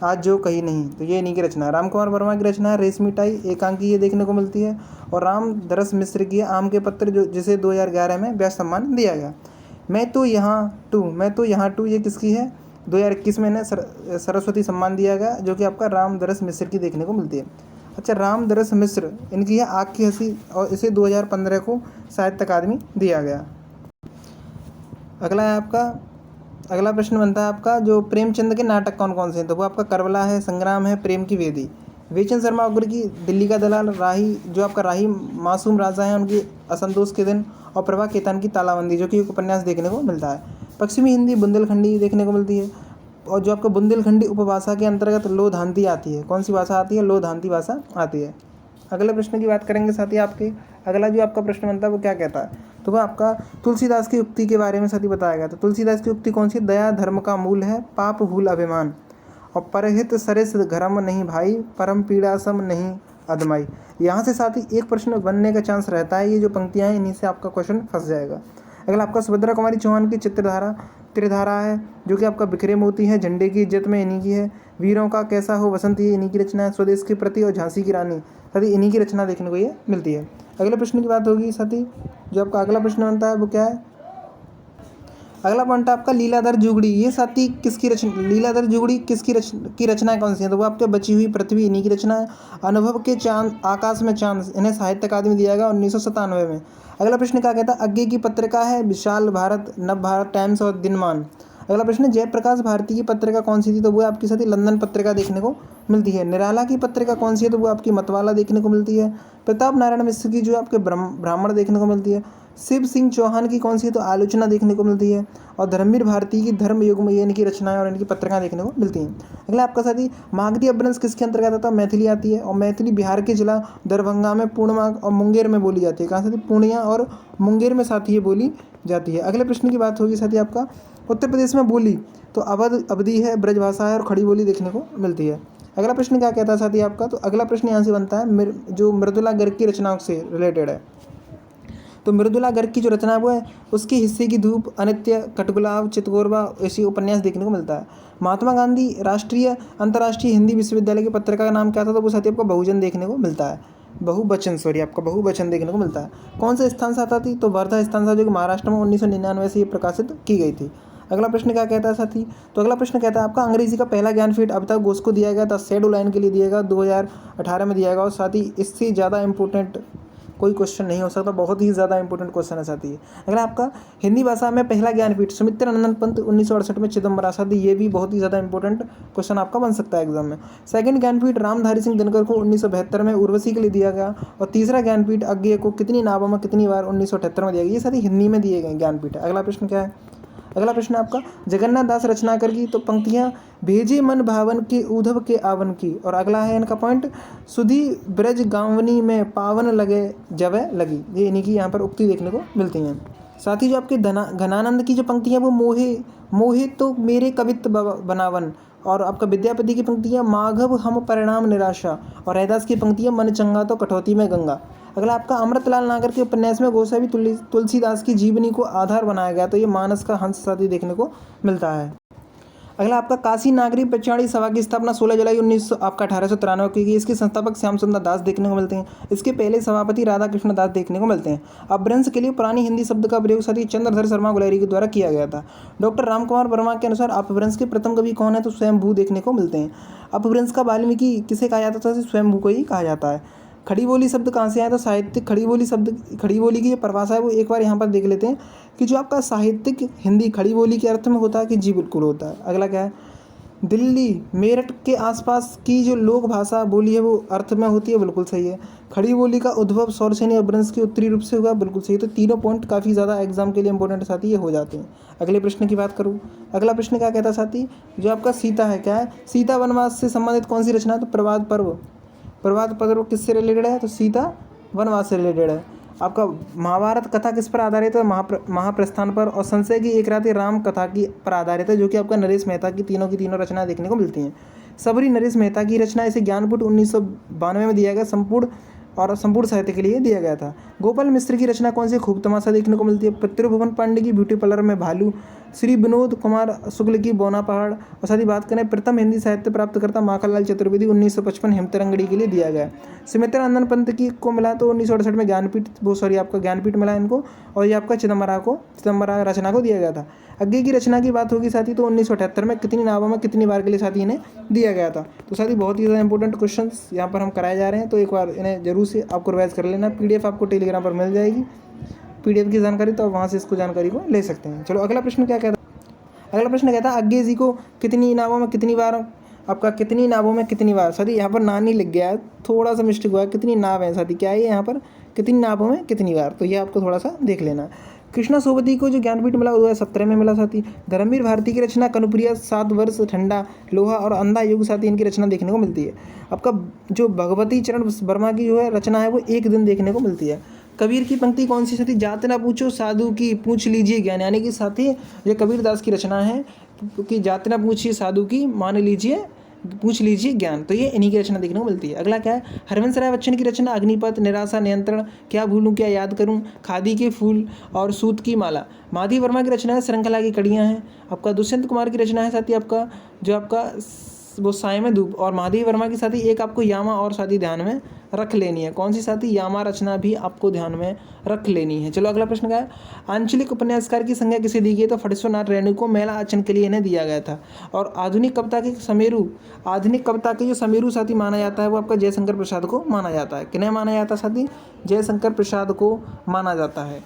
आज जो कही नहीं, तो ये इन्हीं की रचना है। राम कुमार वर्मा की रचना है रेशमी टाई, एकांकी ये देखने को मिलती है। और राम दरस मिश्र की आम के पत्र, जो जिसे 2011 में व्यास सम्मान दिया गया। मैं तो यहाँ टू ये किसकी है? 2021 में इन्हें सरस्वती सम्मान दिया गया, जो कि आपका राम दरस मिश्र की देखने को मिलती है। अच्छा, राम दरस मिश्र इनकी है आग की हंसी, और इसे 2015 को साहित्य अकादमी दिया गया। अगला प्रश्न बनता है आपका जो प्रेमचंद के नाटक कौन कौन से हैं, तो वो आपका करबला है, संग्राम है, प्रेम की वेदी। वेचन शर्मा उग्र की दिल्ली का दलाल, राही जो आपका राही मासूम राजा हैं उनकी असंतोष के दिन, और प्रभा केतान की तालाबंदी जो कि एक उपन्यास देखने को मिलता है। पश्चिमी हिंदी बुंदेलखंडी देखने को मिलती है, और जो आपका बुंदेलखंडी उपभाषा के अंतर्गत लोधांती आती है। कौन सी भाषा आती है? लोधांती भाषा आती है। अगले प्रश्न की बात करेंगे साथी आपके। अगला जो आपका प्रश्न बनता है वो क्या कहता है, तो वह आपका तुलसीदास की उक्ति के बारे में साथी बताया गया। तो तुलसीदास की उक्ति कौन सी? दया धर्म का मूल है, पाप भूल अभिमान, और परहित सरिस घरम नहीं भाई, परम पीड़ा सम नहीं अदमाई। यहाँ से साथी एक प्रश्न बनने का चांस रहता है। ये जो पंक्तियाँ हैं इन्हीं से आपका क्वेश्चन फंस जाएगा। अगला आपका सुभद्रा कुमारी चौहान की त्रिधारा है, जो कि आपका बिखरे मोती है, झंडे की इज्जत में इन्हीं की है। वीरों का कैसा हो वसंत ये इन्हीं की रचना है। स्वदेश के प्रति और झांसी की रानी साथी इन्हीं की रचना देखने को ये मिलती है। अगले प्रश्न की बात होगी साथी, जो आपका अगला प्रश्न बनता है वो क्या है? अगला पॉइंट है आपका लीलाधर जुगड़ी। ये साथी किसकी रचना? लीलाधर जुगड़ी की रचनाएं कौन सी हैं? तो वो आपके बची हुई पृथ्वी इन्हीं की रचना है। अनुभव के चांद, आकाश में चांद, इन्हें साहित्य अकादमी दिया गया 1997 में। अगला प्रश्न क्या कहता है? आगे की पत्रिका है विशाल भारत, नव भारत टाइम्स और दिनमान। अगला प्रश्न है जयप्रकाश भारती की पत्रिका कौन सी थी, तो वो आपकी साथी लंदन पत्रिका देखने को मिलती है। निराला की पत्रिका कौन सी है, तो वो आपकी मतवाला देखने को मिलती है। प्रताप नारायण मिश्र की जो आपके ब्राह्मण देखने को मिलती है। शिव सिंह चौहान की कौन सी है, तो आलोचना देखने को मिलती है। और धर्मवीर भारती की धर्म युग में ये इनकी रचनाएं और इनकी पत्रिकाएं देखने को मिलती हैं। अगला आपका साथी मागधी अपभ्रंश किसके अंतर्गत आता है, मैथिली आती है। और मैथिली बिहार के जिला दरभंगा में, पूर्णमाग और मुंगेर में बोली जाती है। कहाँ साथी, पूर्णिया और मुंगेर में साथी ये बोली जाती है। अगले प्रश्न की बात होगी साथी आपका उत्तर प्रदेश में बोली, तो अवधी है, ब्रजभाषा है और खड़ी बोली देखने को मिलती है। अगला प्रश्न क्या कहता है साथी आपका, तो अगला प्रश्न यहाँ से बनता है जो मृदुला गर्ग की रचनाओं से रिलेटेड है। तो मृदुला गर्ग की जो रचना है वो है उसके हिस्से की धूप, अनित्य, कटगुलाब, चितगोरबा ऐसी उपन्यास देखने को मिलता है। महात्मा गांधी राष्ट्रीय अंतर्राष्ट्रीय हिंदी विश्वविद्यालय की पत्रिका का नाम क्या था, तो वो साथी आपका बहुजन देखने को मिलता है। बहुवचन देखने को मिलता है। कौन से स्थान से आता थी, तो वर्धा स्थान से, जो कि महाराष्ट्र में 1999 से ये प्रकाशित की गई थी। अगला प्रश्न क्या कहता है साथी, तो अगला प्रश्न कहता है आपका अंग्रेजी का पहला ज्ञानपीठ अब तक घोष को दिया गया था, शेडो लाइन के लिए दिया गया 2018 में दिया गया। और साथ ही इससे ज़्यादा इंपॉर्टेंट कोई क्वेश्चन नहीं हो सकता, बहुत ही ज़्यादा इंपॉर्टेंट क्वेश्चन है साथी। अगला आपका हिंदी भाषा में पहला ज्ञानपीठ सुमित्रानंद पंत 1968 में चिदम्बरा, साथी ये भी बहुत ही ज़्यादा इंपॉर्टेंट क्वेश्चन आपका बन सकता है एग्जाम में। सेकंड ज्ञानपीठ रामधारी सिंह दिनकर को 1972 में उर्वशी के लिए दिया गया। और तीसरा ज्ञानपीठ अज्ञेय को कितनी नावों में कितनी बार 1978 में दिया गया। ये सारी हिंदी में दिए गए ज्ञानपीठ है। अगला प्रश्न क्या है, अगला प्रश्न आपका जगन्नाथ दास रचनाकर की, तो पंक्तियाँ भेजे मन भावन के उधव के आवन की। और अगला है इनका पॉइंट सुधी ब्रज गावनी में पावन लगे जवे लगी, ये इन्हीं की यहाँ पर उक्ति देखने को मिलती हैं। साथ ही जो आपके घनानंद की जो पंक्तियाँ वो मोहे तो मेरे कवित्व बनावन। और आपका विद्यापति की पंक्तियाँ माघव हम परिणाम निराशा। और रैदास की पंक्तियाँ मन चंगा तो कटौती में गंगा। अगला आपका अमृतलाल नागर के उपन्यास में गोसावी तुलसीदास की जीवनी को आधार बनाया गया, तो ये मानस का हंस साथी देखने को मिलता है। अगला आपका काशी नागरी पचौड़ी सभा की स्थापना 16 जुलाई 1893 की गई। इसके संस्थापक श्याम सुंदर दास देखने को मिलते हैं। इसके पहले सभापति राधा कृष्ण दास देखने को मिलते हैं। अपभ्रंश के लिए पुरानी हिंदी शब्द का प्रयोग साथी चंद्रधर शर्मा गुलेरी के द्वारा किया गया था। डॉक्टर रामकुमार वर्मा के अनुसार अपभ्रंश के प्रथम कवि कौन है, तो स्वयंभू देखने को मिलते हैं। अपभ्रंश का वाल्मीकि किसे कहा जाता था, स्वयंभू को ही कहा जाता है। खड़ी बोली शब्द कहाँ से आया, तो साहित्यिक खड़ी बोली की जो परिभाषा है वो एक बार यहाँ पर देख लेते हैं कि जो आपका साहित्यिक हिंदी खड़ी बोली के अर्थ में होता है कि जी बिल्कुल होता है। अगला क्या है, दिल्ली मेरठ के आसपास की जो लोक भाषा बोली है वो अर्थ में होती है, बिल्कुल सही है। खड़ी बोली का उद्भव सौरसेनी अपभ्रंश के उत्तरी रूप से हुआ, बिल्कुल सही। तो तीनों पॉइंट काफ़ी ज़्यादा एग्जाम के लिए इंपॉर्टेंट साथी ये हो जाते हैं। अगले प्रश्न की बात करूँ, अगला प्रश्न क्या कहता है साथी, जो आपका सीता है क्या है, सीता वनवास से संबंधित कौन सी रचना है, तो प्रभात पर्व किससे रिलेटेड है, तो सीता वनवास से रिलेटेड है। आपका महाभारत कथा किस पर आधारित है, महाप्रस्थान पर। और संशय की एक रात राम कथा की पर आधारित है, जो कि आपका नरेश मेहता की तीनों रचनाएं देखने को मिलती हैं। सबरी नरेश मेहता की रचना, इसे ज्ञानपीठ 1992 में दिया गया, संपूर्ण साहित्य के लिए दिया गया था। गोपाल मिश्र की रचना कौन सी, खूब तमाशा देखने को मिलती है। पितृभुवन पांडे की ब्यूटी पार्लर में भालू, श्री विनोद कुमार शुक्ल की बौना पहाड़। और साथ ही बात करें प्रथम हिंदी साहित्य प्राप्तकर्ता माखनलाल चतुर्वेदी 1955 हेमतरंगड़ी के लिए दिया गया। सुमित्रानंद पंत की को मिला तो 1968 में ज्ञानपीठ मिला इनको। और ये आपका चिदम्बरा रचना को दिया गया था। अज्ञेय की रचना की बात होगी साथी, तो 1978 में कितनी नावों में कितनी बार के लिए साथी इन्हें दिया गया था। तो साथी बहुत ही ज़्यादा इंपॉर्टेंट क्वेश्चन यहाँ पर हम कराए जा रहे हैं, तो एक बार इन्हें जरूर से आपको रिवाइज कर लेना। PDF आपको टेलीग्राम पर मिल जाएगी, PDF की जानकारी, तो आप वहाँ से इसको जानकारी को ले सकते हैं। चलो अगला प्रश्न क्या कहता है, अगला प्रश्न कहता है अज्ञेय जी को कितनी नावों में कितनी बार, आपका कितनी नावों में कितनी बार, साथी यहाँ पर नानी लिख गया है, थोड़ा सा मिस्टेक हुआ है, कितनी नाव है साथी, क्या है यहाँ पर कितनी नावों में कितनी बार, तो ये आपको थोड़ा सा देख लेना। कृष्णा सोबती को जो ज्ञानपीठ मिला 2017 में मिला साथी। धर्मवीर भारती की रचना कनुप्रिया 7 वर्ष ठंडा लोहा और अंधा युग साथी इनकी रचना देखने को मिलती है। आपका जो भगवती चरण वर्मा की जो है रचना है वो एक दिन देखने को मिलती है। कबीर की पंक्ति कौन सी साथी, जात ना पूछो साधु की पूछ लीजिए ज्ञान, यानी कि साथी ये कबीर दास की रचना है कि जात ना पूछिए साधु की मान लीजिए पूछ लीजिए ज्ञान, तो ये इन्हीं की रचना देखने को मिलती है। अगला क्या है, हरवंश राय बच्चन की रचना अग्निपथ, निराशा, नियंत्रण, क्या भूलूं क्या याद करूं, खादी के फूल और सूत की माला। माधवी वर्मा की रचना है श्रृंखला की कड़ियाँ हैं। आपका दुष्यंत कुमार की रचना है साथी आपका जो आपका वो साय में धूप। और माधवी वर्मा की साथी एक आपको यामा और साथी ध्यान में रख लेनी है, कौन सी साथी, यामा रचना भी आपको ध्यान में रख लेनी है। चलो अगला प्रश्न क्या है, आंचलिक उपन्यासकार की संज्ञा किसे दी गई, तो फटेश्वर रेणु को महिला आचरण के लिए इन्हें दिया गया था। और आधुनिक कविता के जो समेरू साथी माना जाता है वो आपका जयशंकर प्रसाद को माना जाता है। किन्हें माना जाता है साथी, जयशंकर प्रसाद को माना जाता है।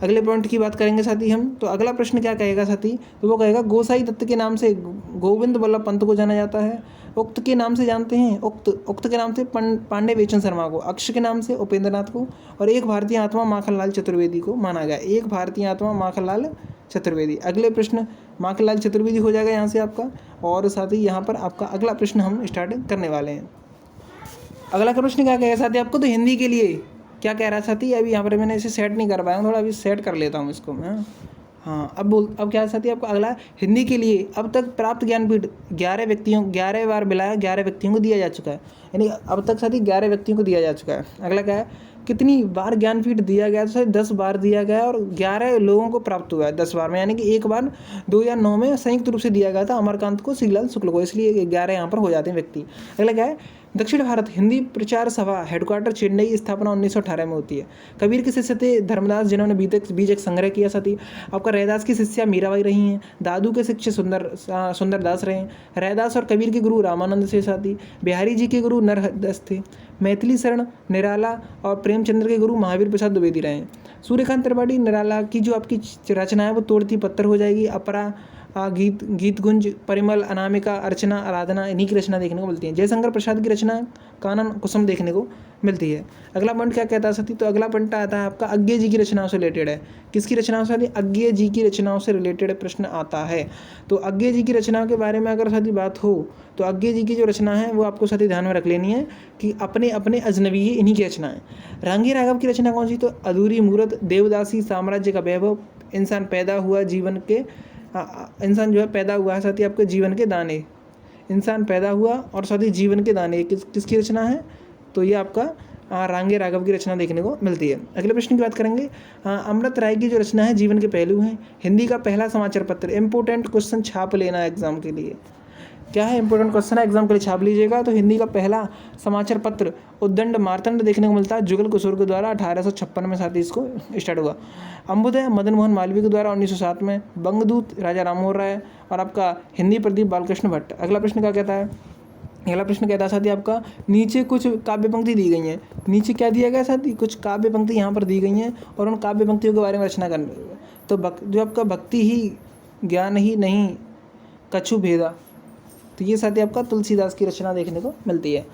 अगले पॉइंट की बात करेंगे साथी हम। तो अगला प्रश्न क्या कहेगा साथी, तो वो कहेगा गोसाई दत्त के नाम से गोविंद बल्लभ पंत को जाना जाता है। उक्त के नाम से जानते हैं, उक्त के नाम से पांडे बेचन शर्मा को, अक्ष के नाम से उपेंद्र नाथ को, और एक भारतीय आत्मा माखनलाल चतुर्वेदी को माना गया। एक भारतीय आत्मा माखनलाल चतुर्वेदी। अगले प्रश्न माखनलाल चतुर्वेदी हो जाएगा यहाँ से आपका। और साथ ही यहाँ पर आपका अगला प्रश्न हम स्टार्ट करने वाले हैं। अगला प्रश्न क्या कहेगा साथी आपको, तो हिंदी के लिए क्या कह रहा है साथी, अभी यहाँ पर मैंने इसे सेट नहीं कर पाया हूँ, थोड़ा अभी सेट कर लेता हूँ इसको मैं। हाँ, अब क्या है साथी आपका अगला, हिंदी के लिए अब तक प्राप्त ज्ञानपीठ 11 बार मिलाया 11 व्यक्तियों को दिया जा चुका है, यानी अब तक साथी 11 व्यक्तियों को दिया जा चुका है। अगला क्या है, कितनी बार ज्ञानपीठ दिया गया, तो 10 बार दिया गया और 11 लोगों को प्राप्त हुआ है 10 बार में, यानी कि एक बार 2009 में संयुक्त रूप से दिया गया था अमरकांत को, श्रीलाल शुक्ल को, इसलिए 11 यहाँ पर हो जाते हैं व्यक्ति। अगला क्या है, दक्षिण भारत हिंदी प्रचार सभा हेडक्वार्टर चेन्नई, स्थापना 1918 में होती है। कबीर के शिष्य थे धर्मदास, जिन्होंने बीजक संग्रह किया साथी। आपका रैदास की शिष्या मीराबाई रही हैं। दादू के शिष्य सुंदरदास रहे हैं। रैदास और कबीर के गुरु रामानंद से साथी। बिहारी जी के गुरु नरहरदास थे। मैथिली शरण निराला और प्रेमचंद्र के गुरु महावीर प्रसाद द्विवेदी रहे हैं। सूर्यकांत त्रिपाठी निराला की जो आपकी रचना है वो तोड़ती पत्थर हो जाएगी। अपरा, गीत गुंज, परिमल, अनामिका, अर्चना, आराधना, इन्हीं की रचना देखने को मिलती है। जयशंकर प्रसाद की रचना कानन कुसुम देखने को मिलती है। अगला पॉइंट क्या कहता है साथी, तो अगला पॉइंट आता है आपका अज्ञे जी की रचनाओं से रिलेटेड है। किसकी रचनाओं से, अज्ञे जी की रचनाओं से रिलेटेड प्रश्न आता है। तो अज्ञे जी की रचनाओं के बारे में अगर साथी बात हो, तो अज्ञे जी की जो रचना है वो आपको साथी ध्यान में रख लेनी है कि अपने अपने अजनबी ही इन्हीं की रचना है। रांगी राघव की रचना कौन सी, तो अधूरी मूरत, देवदासी, साम्राज्य का वैभव, इंसान पैदा हुआ जीवन के इंसान जो है पैदा हुआ है साथी आपके जीवन के दाने, इंसान पैदा हुआ और साथी जीवन के दाने, किसकी रचना है, तो ये आपका रांगे राघव की रचना देखने को मिलती है। अगले प्रश्न की बात करेंगे, अमृत राय की जो रचना है जीवन के पहलू हैं। हिंदी का पहला समाचार पत्र, इंपोर्टेंट क्वेश्चन छाप लेना एग्जाम के लिए, क्या है इंपॉर्टेंट क्वेश्चन है, एग्जाम के लिए छाप लीजिएगा। तो हिंदी का पहला समाचार पत्र उद्दंड मार्तंड देखने को मिलता है, जुगल किशोर के द्वारा 1856 में साथी इसको स्टार्ट हुआ। अंबुदय मदन मोहन मालवीय के द्वारा 1907 में। बंगदूत राजा राममोहन राय और आपका हिंदी प्रदीप बालकृष्ण भट्ट। अगला प्रश्न क्या कहता है, अगला प्रश्न कहता है साथी आपका, नीचे कुछ काव्य पंक्ति दी गई हैं। नीचे क्या दिया गया साथी, कुछ काव्य पंक्ति यहाँ पर दी गई हैं और उन काव्य पंक्तियों के बारे में रचना करनी। तो जो आपका भक्ति ही ज्ञान ही नहीं कछु भेदा, तो ये साथी आपका तुलसीदास की रचना देखने को मिलती है।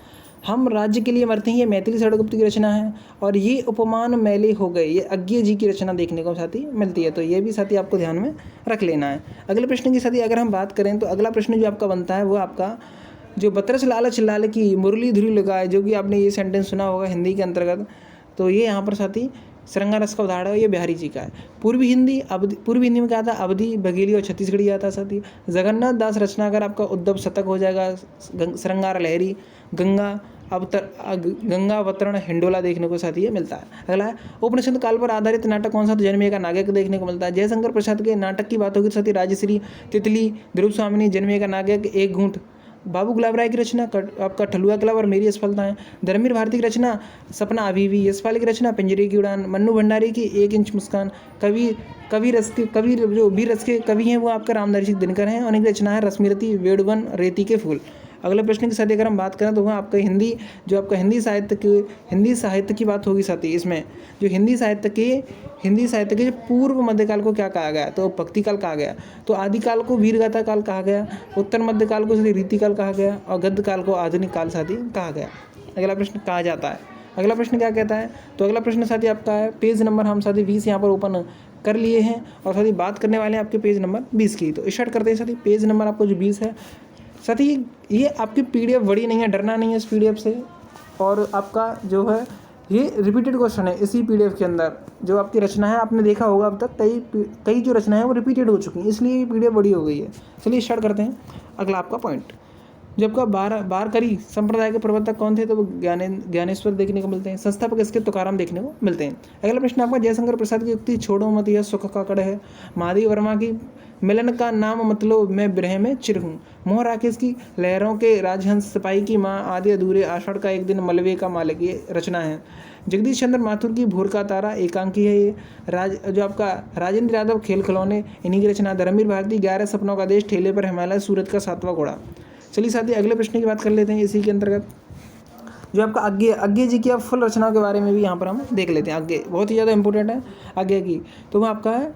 हम राज्य के लिए मरते हैं, ये मैथिली षडगुप्त की रचना है। और ये उपमान मैले हो गए, ये अज्ञे जी की रचना देखने को साथी मिलती है। तो ये भी साथी आपको ध्यान में रख लेना है। अगले प्रश्न की साथी अगर हम बात करें, तो अगला प्रश्न जो आपका बनता है वो आपका जो बतरस लालच लाल की मुरली धुरी लगाए, जो कि आपने ये सेंटेंस सुना होगा हिंदी के अंतर्गत। तो ये यहाँ पर साथी श्रृंगार रस का उदाहरण है, ये बिहारी जी का है। पूर्वी हिंदी में क्या था, अवधी, बघेली और छत्तीसगढ़ी आता साथी। जगन्नाथ दास रचनाकर आपका उद्धव शतक हो जाएगा। श्रृंगार लहरी, गंगावतरण, हिंडोला देखने को साथी ये मिलता है। अगला है उपनिषद काल पर आधारित नाटक कौन सा, तो जन्मेजय का नायक देखने को मिलता है। जयशंकर प्रसाद के नाटक की बात होगी साथी, राजश्री, तितली, ध्रुव स्वामिनी, जन्मेजय का नायक, एक घूंट। बाबू गुलाब राय की रचना आपका ठलुआ क्लब और मेरी असफलताएं। धर्मवीर भारती की रचना सपना अभी भी। यशपाल की रचना पिंजरे की उड़ान। मन्नू भंडारी की 1 इंच मुस्कान। कवि जो वीर रस के कवि हैं वो आपका रामधारी दिनकर हैं, और इनकी रचना है रश्मिरती, वेडवन, रेती के फूल। अगले प्रश्न की साथी अगर हम बात करें, तो वह आपका हिंदी साहित्य की बात होगी साथी। इसमें जो हिंदी साहित्य के जो पूर्व मध्यकाल को क्या कहा गया, तो भक्ति काल कहा गया। तो आदिकाल को वीरगाथा काल कहा गया, उत्तर मध्यकाल को साथी रीतिकाल कहा गया, और गद्य काल को आधुनिक काल साथी कहा गया। अगला प्रश्न कहा जाता है, अगला प्रश्न क्या कहता है, तो अगला प्रश्न साथी आपका है पेज नंबर हम साथी 20 यहाँ पर ओपन कर लिए हैं, और साथी बात करने वाले हैं आपके पेज नंबर 20 की। तो स्टार्ट करते हैं साथी। पेज नंबर आपको जो 20 है साथी, ये आपकी PDF बड़ी नहीं है, डरना नहीं है इस PDF से। और आपका जो है ये रिपीटेड क्वेश्चन है इसी PDF के अंदर। जो आपकी रचना है आपने देखा होगा अब तक कई जो रचना है वो रिपीटेड हो चुकी हैं, इसलिए PDF बड़ी हो गई है। चलिए स्टार्ट करते हैं। अगला आपका पॉइंट, जब का बारकरी संप्रदाय के प्रवर्तक कौन थे, तो वो ज्ञानेश्वर देखने को मिलते हैं। संस्थापक इसके तुकाराम देखने को मिलते हैं। अगला प्रश्न आपका जयशंकर प्रसाद की युक्ति छोड़ो मत यह सुख का कड़ है। महादेव वर्मा की मिलन का नाम मतलब मैं ब्रह में चिर हूँ। मोह राकेश की लहरों के राजहंस सिपाही की माँ आधे अधूरे आषाढ़ का एक दिन मलबे का मालिक, ये रचना है। जगदीश चंद्र माथुर की भोर का तारा एकांकी है ये। जो आपका राजेंद्र यादव खेल खिलौने, इन्हीं की रचना। धर्मवीर भारती 11 सपनों का देश, ठेले पर हिमालय, सूरत का 7वां घोड़ा। चलिए साथी अगले प्रश्न की बात कर लेते हैं इसी के अंतर्गत। जो आपका अज्ञे जी की आप फुल रचना के बारे में भी यहाँ पर हम देख लेते हैं। अज्ञे बहुत ही ज़्यादा इंपॉर्टेंट है अज्ञे की। तो वो आपका है,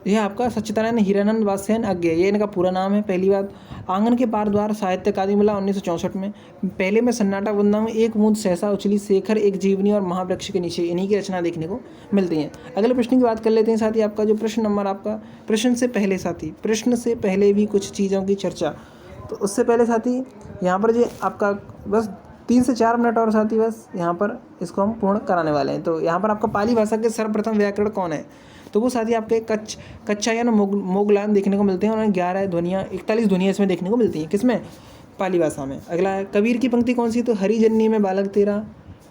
यह आपका सच्चिदानंद हीरानंद वात्स्यायन अज्ञे, ये इनका पूरा नाम है। पहली बात, आंगन के पार द्वार साहित्य अकादमी मिला 1964 में। पहले में सन्नाटा वृंदावन में एक बूंद सहसा उछली शेखर एक जीवनी और महावृक्ष के नीचे, इन्हीं की रचना देखने को मिलती है। अगले प्रश्न की बात कर लेते हैं साथी। आपका जो प्रश्न नंबर आपका प्रश्न से पहले साथी, प्रश्न से पहले भी कुछ चीज़ों की चर्चा। तो उससे पहले साथी यहाँ पर जो आपका बस 3 से 4 मिनट और साथी बस यहाँ पर इसको हम पूर्ण कराने वाले हैं। तो यहाँ पर आपका पाली भाषा के सर्वप्रथम व्याकरण कौन है? तो वो साथी आपके कच्छायन मोगलान देखने को मिलते हैं। उन्हें 11 ध्वनियाँ 41 ध्वनियाँ इसमें देखने को मिलती हैं। किसमें? पाली भाषा में। अगला है, कबीर की पंक्ति कौन सी? तो हरि जन्नी में बालक तेरा,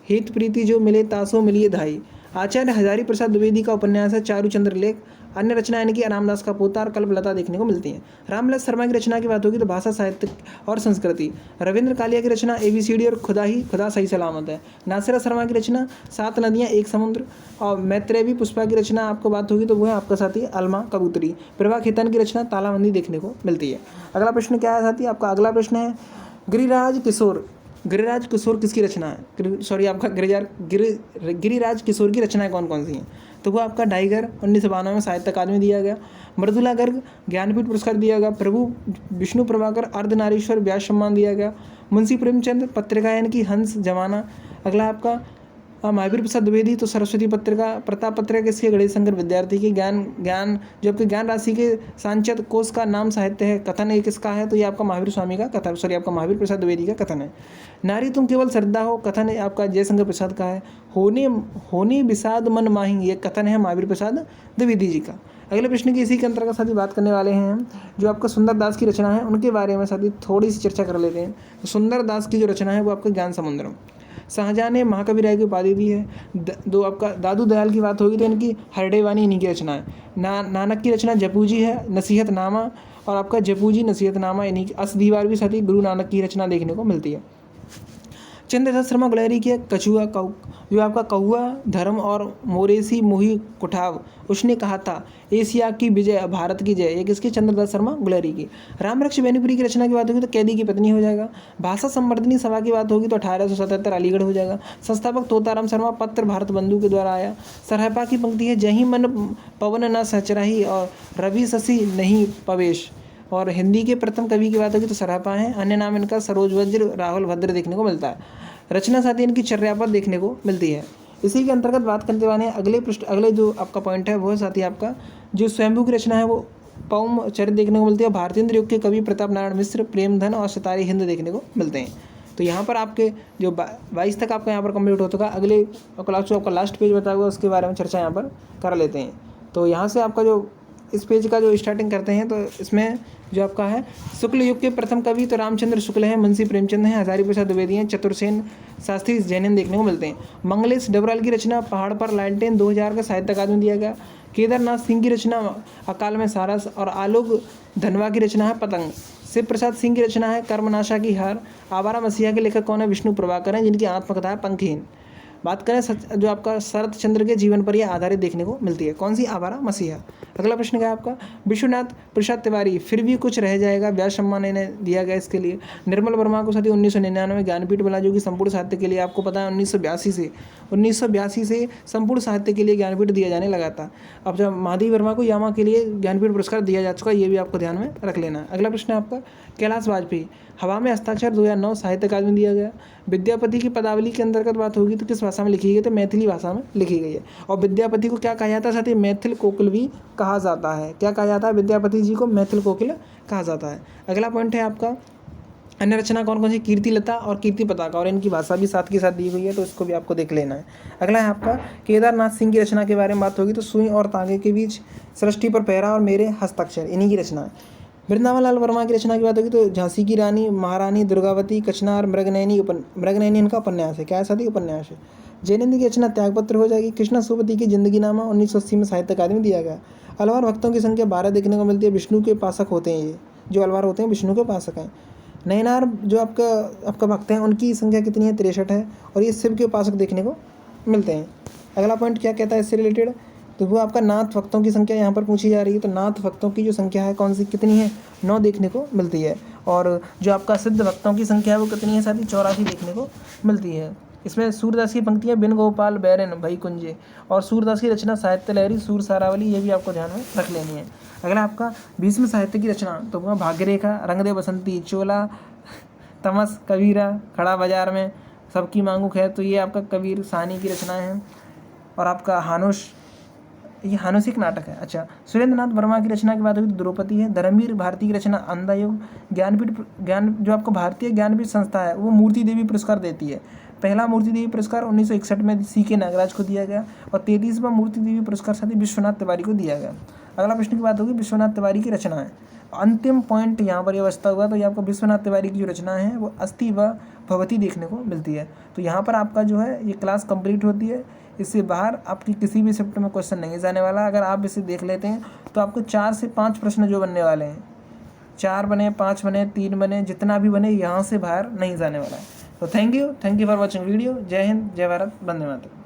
हित प्रीति जो मिले तासो मिलिए धाई। आचार्य हजारी प्रसाद द्विवेदी का उपन्यास है चारुचंद्र लेख। अन्य रचना इनकी रामदास का पोता और कल्पलता देखने को मिलती हैं। रामलस शर्मा की रचना की बात होगी तो भाषा साहित्य और संस्कृति। रविंद्र कालिया की रचना ABCD और खुदा सही सलामत है। नासिरा शर्मा की रचना 7 नदियाँ एक समुद्र। और मैत्रेयी पुष्पा की रचना आपको बात होगी तो वो है आपका साथी अलमा कबूतरी। प्रभा खेतन की रचना तालाबंदी देखने को मिलती है। अगला प्रश्न क्या है साथी? आपका अगला प्रश्न है, गिरिराज किशोर किसकी रचना है? सॉरी आपका गिरिराज किशोर की रचनाएं कौन कौन सी हैं? तो वो आपका डाइगर 1992 में साहित्य अकादमी दिया गया। मृदुला गर्ग ज्ञानपीठ पुरस्कार दिया गया। प्रभु विष्णु प्रभाकर अर्धनारीश्वर व्यास सम्मान दिया गया। मुंशी प्रेमचंद पत्रिका यानी कि हंस जमाना। अगला आपका महावीर प्रसाद द्विवेदी तो सरस्वती पत्रिका। प्रताप पत्रिका किसके? गणेश शंकर विद्यार्थी की। ज्ञान जो आपके ज्ञान राशि के सांचद कोश का नाम साहित्य है। कथन ये किसका है? तो ये आपका महावीर स्वामी का कथन, सॉरी आपका महावीर प्रसाद द्विवेदी का कथन है। नारी तुम केवल श्रद्धा हो, कथन है आपका जयशंकर प्रसाद का है। होने विषाद मन माही, ये कथन है महावीर प्रसाद द्विवेदी जी का। अगले प्रश्न की इसी के अंतर्गत साथी बात करने वाले हैं हम, जो आपका सुंदर दास की रचना है उनके बारे में साथी थोड़ी सी चर्चा कर लेते हैं। तो सुंदर दास की जो रचना है वो आपका ज्ञान समुद्रम। शाहजहाँ ने महाकवि राय की उपाधि दी है। दो आपका दादू दयाल की बात होगी तो इनकी हरडेवानी इन्हीं की रचना है। नानक की रचना जपूजी है, नसीहतनामा। और आपका जपूजी नसीहतनामा इन्हीं की। असदीवार भी साथी गुरु नानक की रचना देखने को मिलती है। चंद्रदास शर्मा गुलेरी की कछुआ जो आपका कौआ धर्म और मोरेसी मोही कुठाव, उसने कहा था एशिया की विजय भारत की जय, ये किसकी? चंद्रदास शर्मा गुलेरी की। रामरक्ष बेनीपुरी की रचना की बात होगी तो कैदी की पत्नी हो जाएगा। भाषा संवर्धनी सभा की बात होगी तो 1877 अलीगढ़ हो जाएगा। संस्थापक तोताराम शर्मा, पत्र भारत बंधु के द्वारा आया। सरहपा की पंक्ति है, जहीं मन पवन न सचराही और रवि शशि नहीं पवेश। और हिंदी के प्रथम कवि की बात होगी तो सरहपा है। अन्य नाम इनका सरोज वज्र, राहुल भद्र देखने को मिलता है। रचना साथी इनकी चर्यापद देखने को मिलती है। इसी के अंतर्गत बात करते वाले हैं अगले जो आपका पॉइंट है वो है साथी आपका जो स्वयंभू की रचना है वो पौम चरित्र देखने को मिलती है। भारतीय युग के कवि प्रताप नारायण मिश्र, प्रेमधन और सितारे हिंद देखने को मिलते हैं। तो यहाँ पर आपके जो 22 तक आपका यहाँ पर कंप्लीट हो चुका। अगले क्लास जो आपका लास्ट पेज बताया हुआ उसके बारे में चर्चा यहाँ पर कर लेते हैं। तो यहाँ से आपका जो इस पेज का जो स्टार्टिंग करते हैं तो इसमें जो आपका है शुक्ल युग के प्रथम कवि तो रामचंद्र शुक्ल हैं, मुंशी प्रेमचंद हैं, हजारी प्रसाद द्विवेदी हैं, चतुर्सेन शास्त्री जैन देखने को मिलते हैं। मंगलेश डबराल की रचना पहाड़ पर लालटेन 2000 का साहित्य अकादमी दिया गया। केदारनाथ सिंह की रचना अकाल में सारस और आलोक धनवा की रचना है पतंग। शिव प्रसाद सिंह की रचना है कर्मनाशा की हार। आवारा मसीहा के लेखक कौन है? विष्णु प्रभाकर हैं, जिनकी आत्मकथा है पंखहीन। बात करें जो आपका शरत चंद्र के जीवन पर यह आधारित देखने को मिलती है। कौन सी? आवारा मसीहा। अगला प्रश्न क्या है आपका? विश्वनाथ प्रसाद तिवारी फिर भी कुछ रह जाएगा, व्यास सम्मान इन्हें दिया गया इसके लिए। निर्मल वर्मा को साथी 1999 में ज्ञानपीठ मिला, जो कि संपूर्ण साहित्य के लिए आपको पता है 1982 से संपूर्ण साहित्य के लिए ज्ञानपीठ दिया जाने लगा था। अब जब माधवी वर्मा को यामा के लिए ज्ञानपीठ पुरस्कार दिया जा चुका है, ये भी आपको ध्यान में रख लेना है। अगला प्रश्न है आपका कैलाश वाजपेयी हवा में हस्ताक्षर 2009 साहित्य अकादमी दिया गया। विद्यापति की पदावली के अंतर्गत बात होगी तो किस भाषा में लिखी गई? तो मैथिली भाषा में लिखी गई है। और विद्यापति को क्या कहा जाता है साथी? मैथिल कोकिल भी कहा जाता है। क्या कहा जाता है? विद्यापति जी को मैथिल कोकिल कहा जाता है। अगला पॉइंट है आपका अन्य रचना कौन कौन सी? कीर्तिलता और कीर्ति पताका, और इनकी भाषा भी साथ के साथ दी हुई है तो इसको भी आपको देख लेना है। अगला है आपका केदारनाथ सिंह की रचना के बारे में बात होगी तो सुई और तांगे के बीच, सृष्टि पर पहरा और मेरे हस्ताक्षर, इन्हीं की रचना है। वृंदावन लाल वर्मा की रचना की बात होगी तो झांसी की रानी, महारानी, दुर्गावती, कचनार, मृगनयनी इनका उपन्यास है। क्या है साथी? उपन्यास है। जैनेन्द्र की रचना त्यागपत्र हो जाएगी। कृष्णा सुपति की जिंदगी नामा 1980 में साहित्य अकादमी दिया गया। अलवार भक्तों की संख्या 12 देखने को मिलती है। विष्णु के उपासक होते हैं, ये जो अलवार होते हैं विष्णु के उपासक हैं। नयनार जो आपका भक्त हैं उनकी संख्या कितनी है? 63 है, और ये शिव के उपासक देखने को मिलते हैं। अगला पॉइंट क्या कहता है इससे रिलेटेड? तो वो आपका नाथ भक्तों की संख्या यहाँ पर पूछी जा रही है। तो नाथ भक्तों की जो संख्या है कौन सी कितनी है? 9 देखने को मिलती है। और जो आपका सिद्ध भक्तों की संख्या है वो कितनी है साथी, 84 देखने को मिलती है। इसमें सूरदास की पंक्तियाँ बिन गोपाल बैरन भई कुंजे, और सूरदास की रचना साहित्य लहरी सूर सारावली, ये भी आपको ध्यान में रख लेनी है। अगला आपका भीष्म साहित्य की रचना, तो भाग्यरेखा, रंगदे बसंती, चोला, तमस, कबीरा, खड़ा बाजार में, सबकी मांगू खैर, तो ये आपका कबीर साहनी की रचनाएं हैं। और आपका हानुष, ये हानुसिक नाटक है। अच्छा, सुरेंद्र नाथ वर्मा की रचना की बात हुई तो द्रौपदी है। धर्मवीर भारती की रचना अंधा युग। ज्ञान जो आपको भारतीय ज्ञानपीठ संस्था है वो मूर्ति देवी पुरस्कार देती है। पहला मूर्ति देवी पुरस्कार 1961 में C.K. नागराज को दिया गया और 33वां मूर्ति देवी पुरस्कार साथी विश्वनाथ तिवारी को दिया गया। अगला प्रश्न की बात होगी विश्वनाथ तिवारी की रचना है। अंतिम पॉइंट यहाँ पर व्यवस्था हुआ, तो ये आपको विश्वनाथ तिवारी की जो रचना है वो अस्थि व भगवती देखने को मिलती है। तो यहाँ पर आपका जो है ये क्लास कंप्लीट होती है। इससे बाहर आपकी किसी भी शिफ्ट में क्वेश्चन नहीं जाने वाला। अगर आप इसे देख लेते हैं तो आपको 4 से 5 प्रश्न जो बनने वाले हैं, 4 बने, 5 बने, 3 बने, जितना भी बने यहाँ से बाहर नहीं जाने वाला है। तो thank you for watching video. जय हिंद, जय भारत, वंदे मातरम।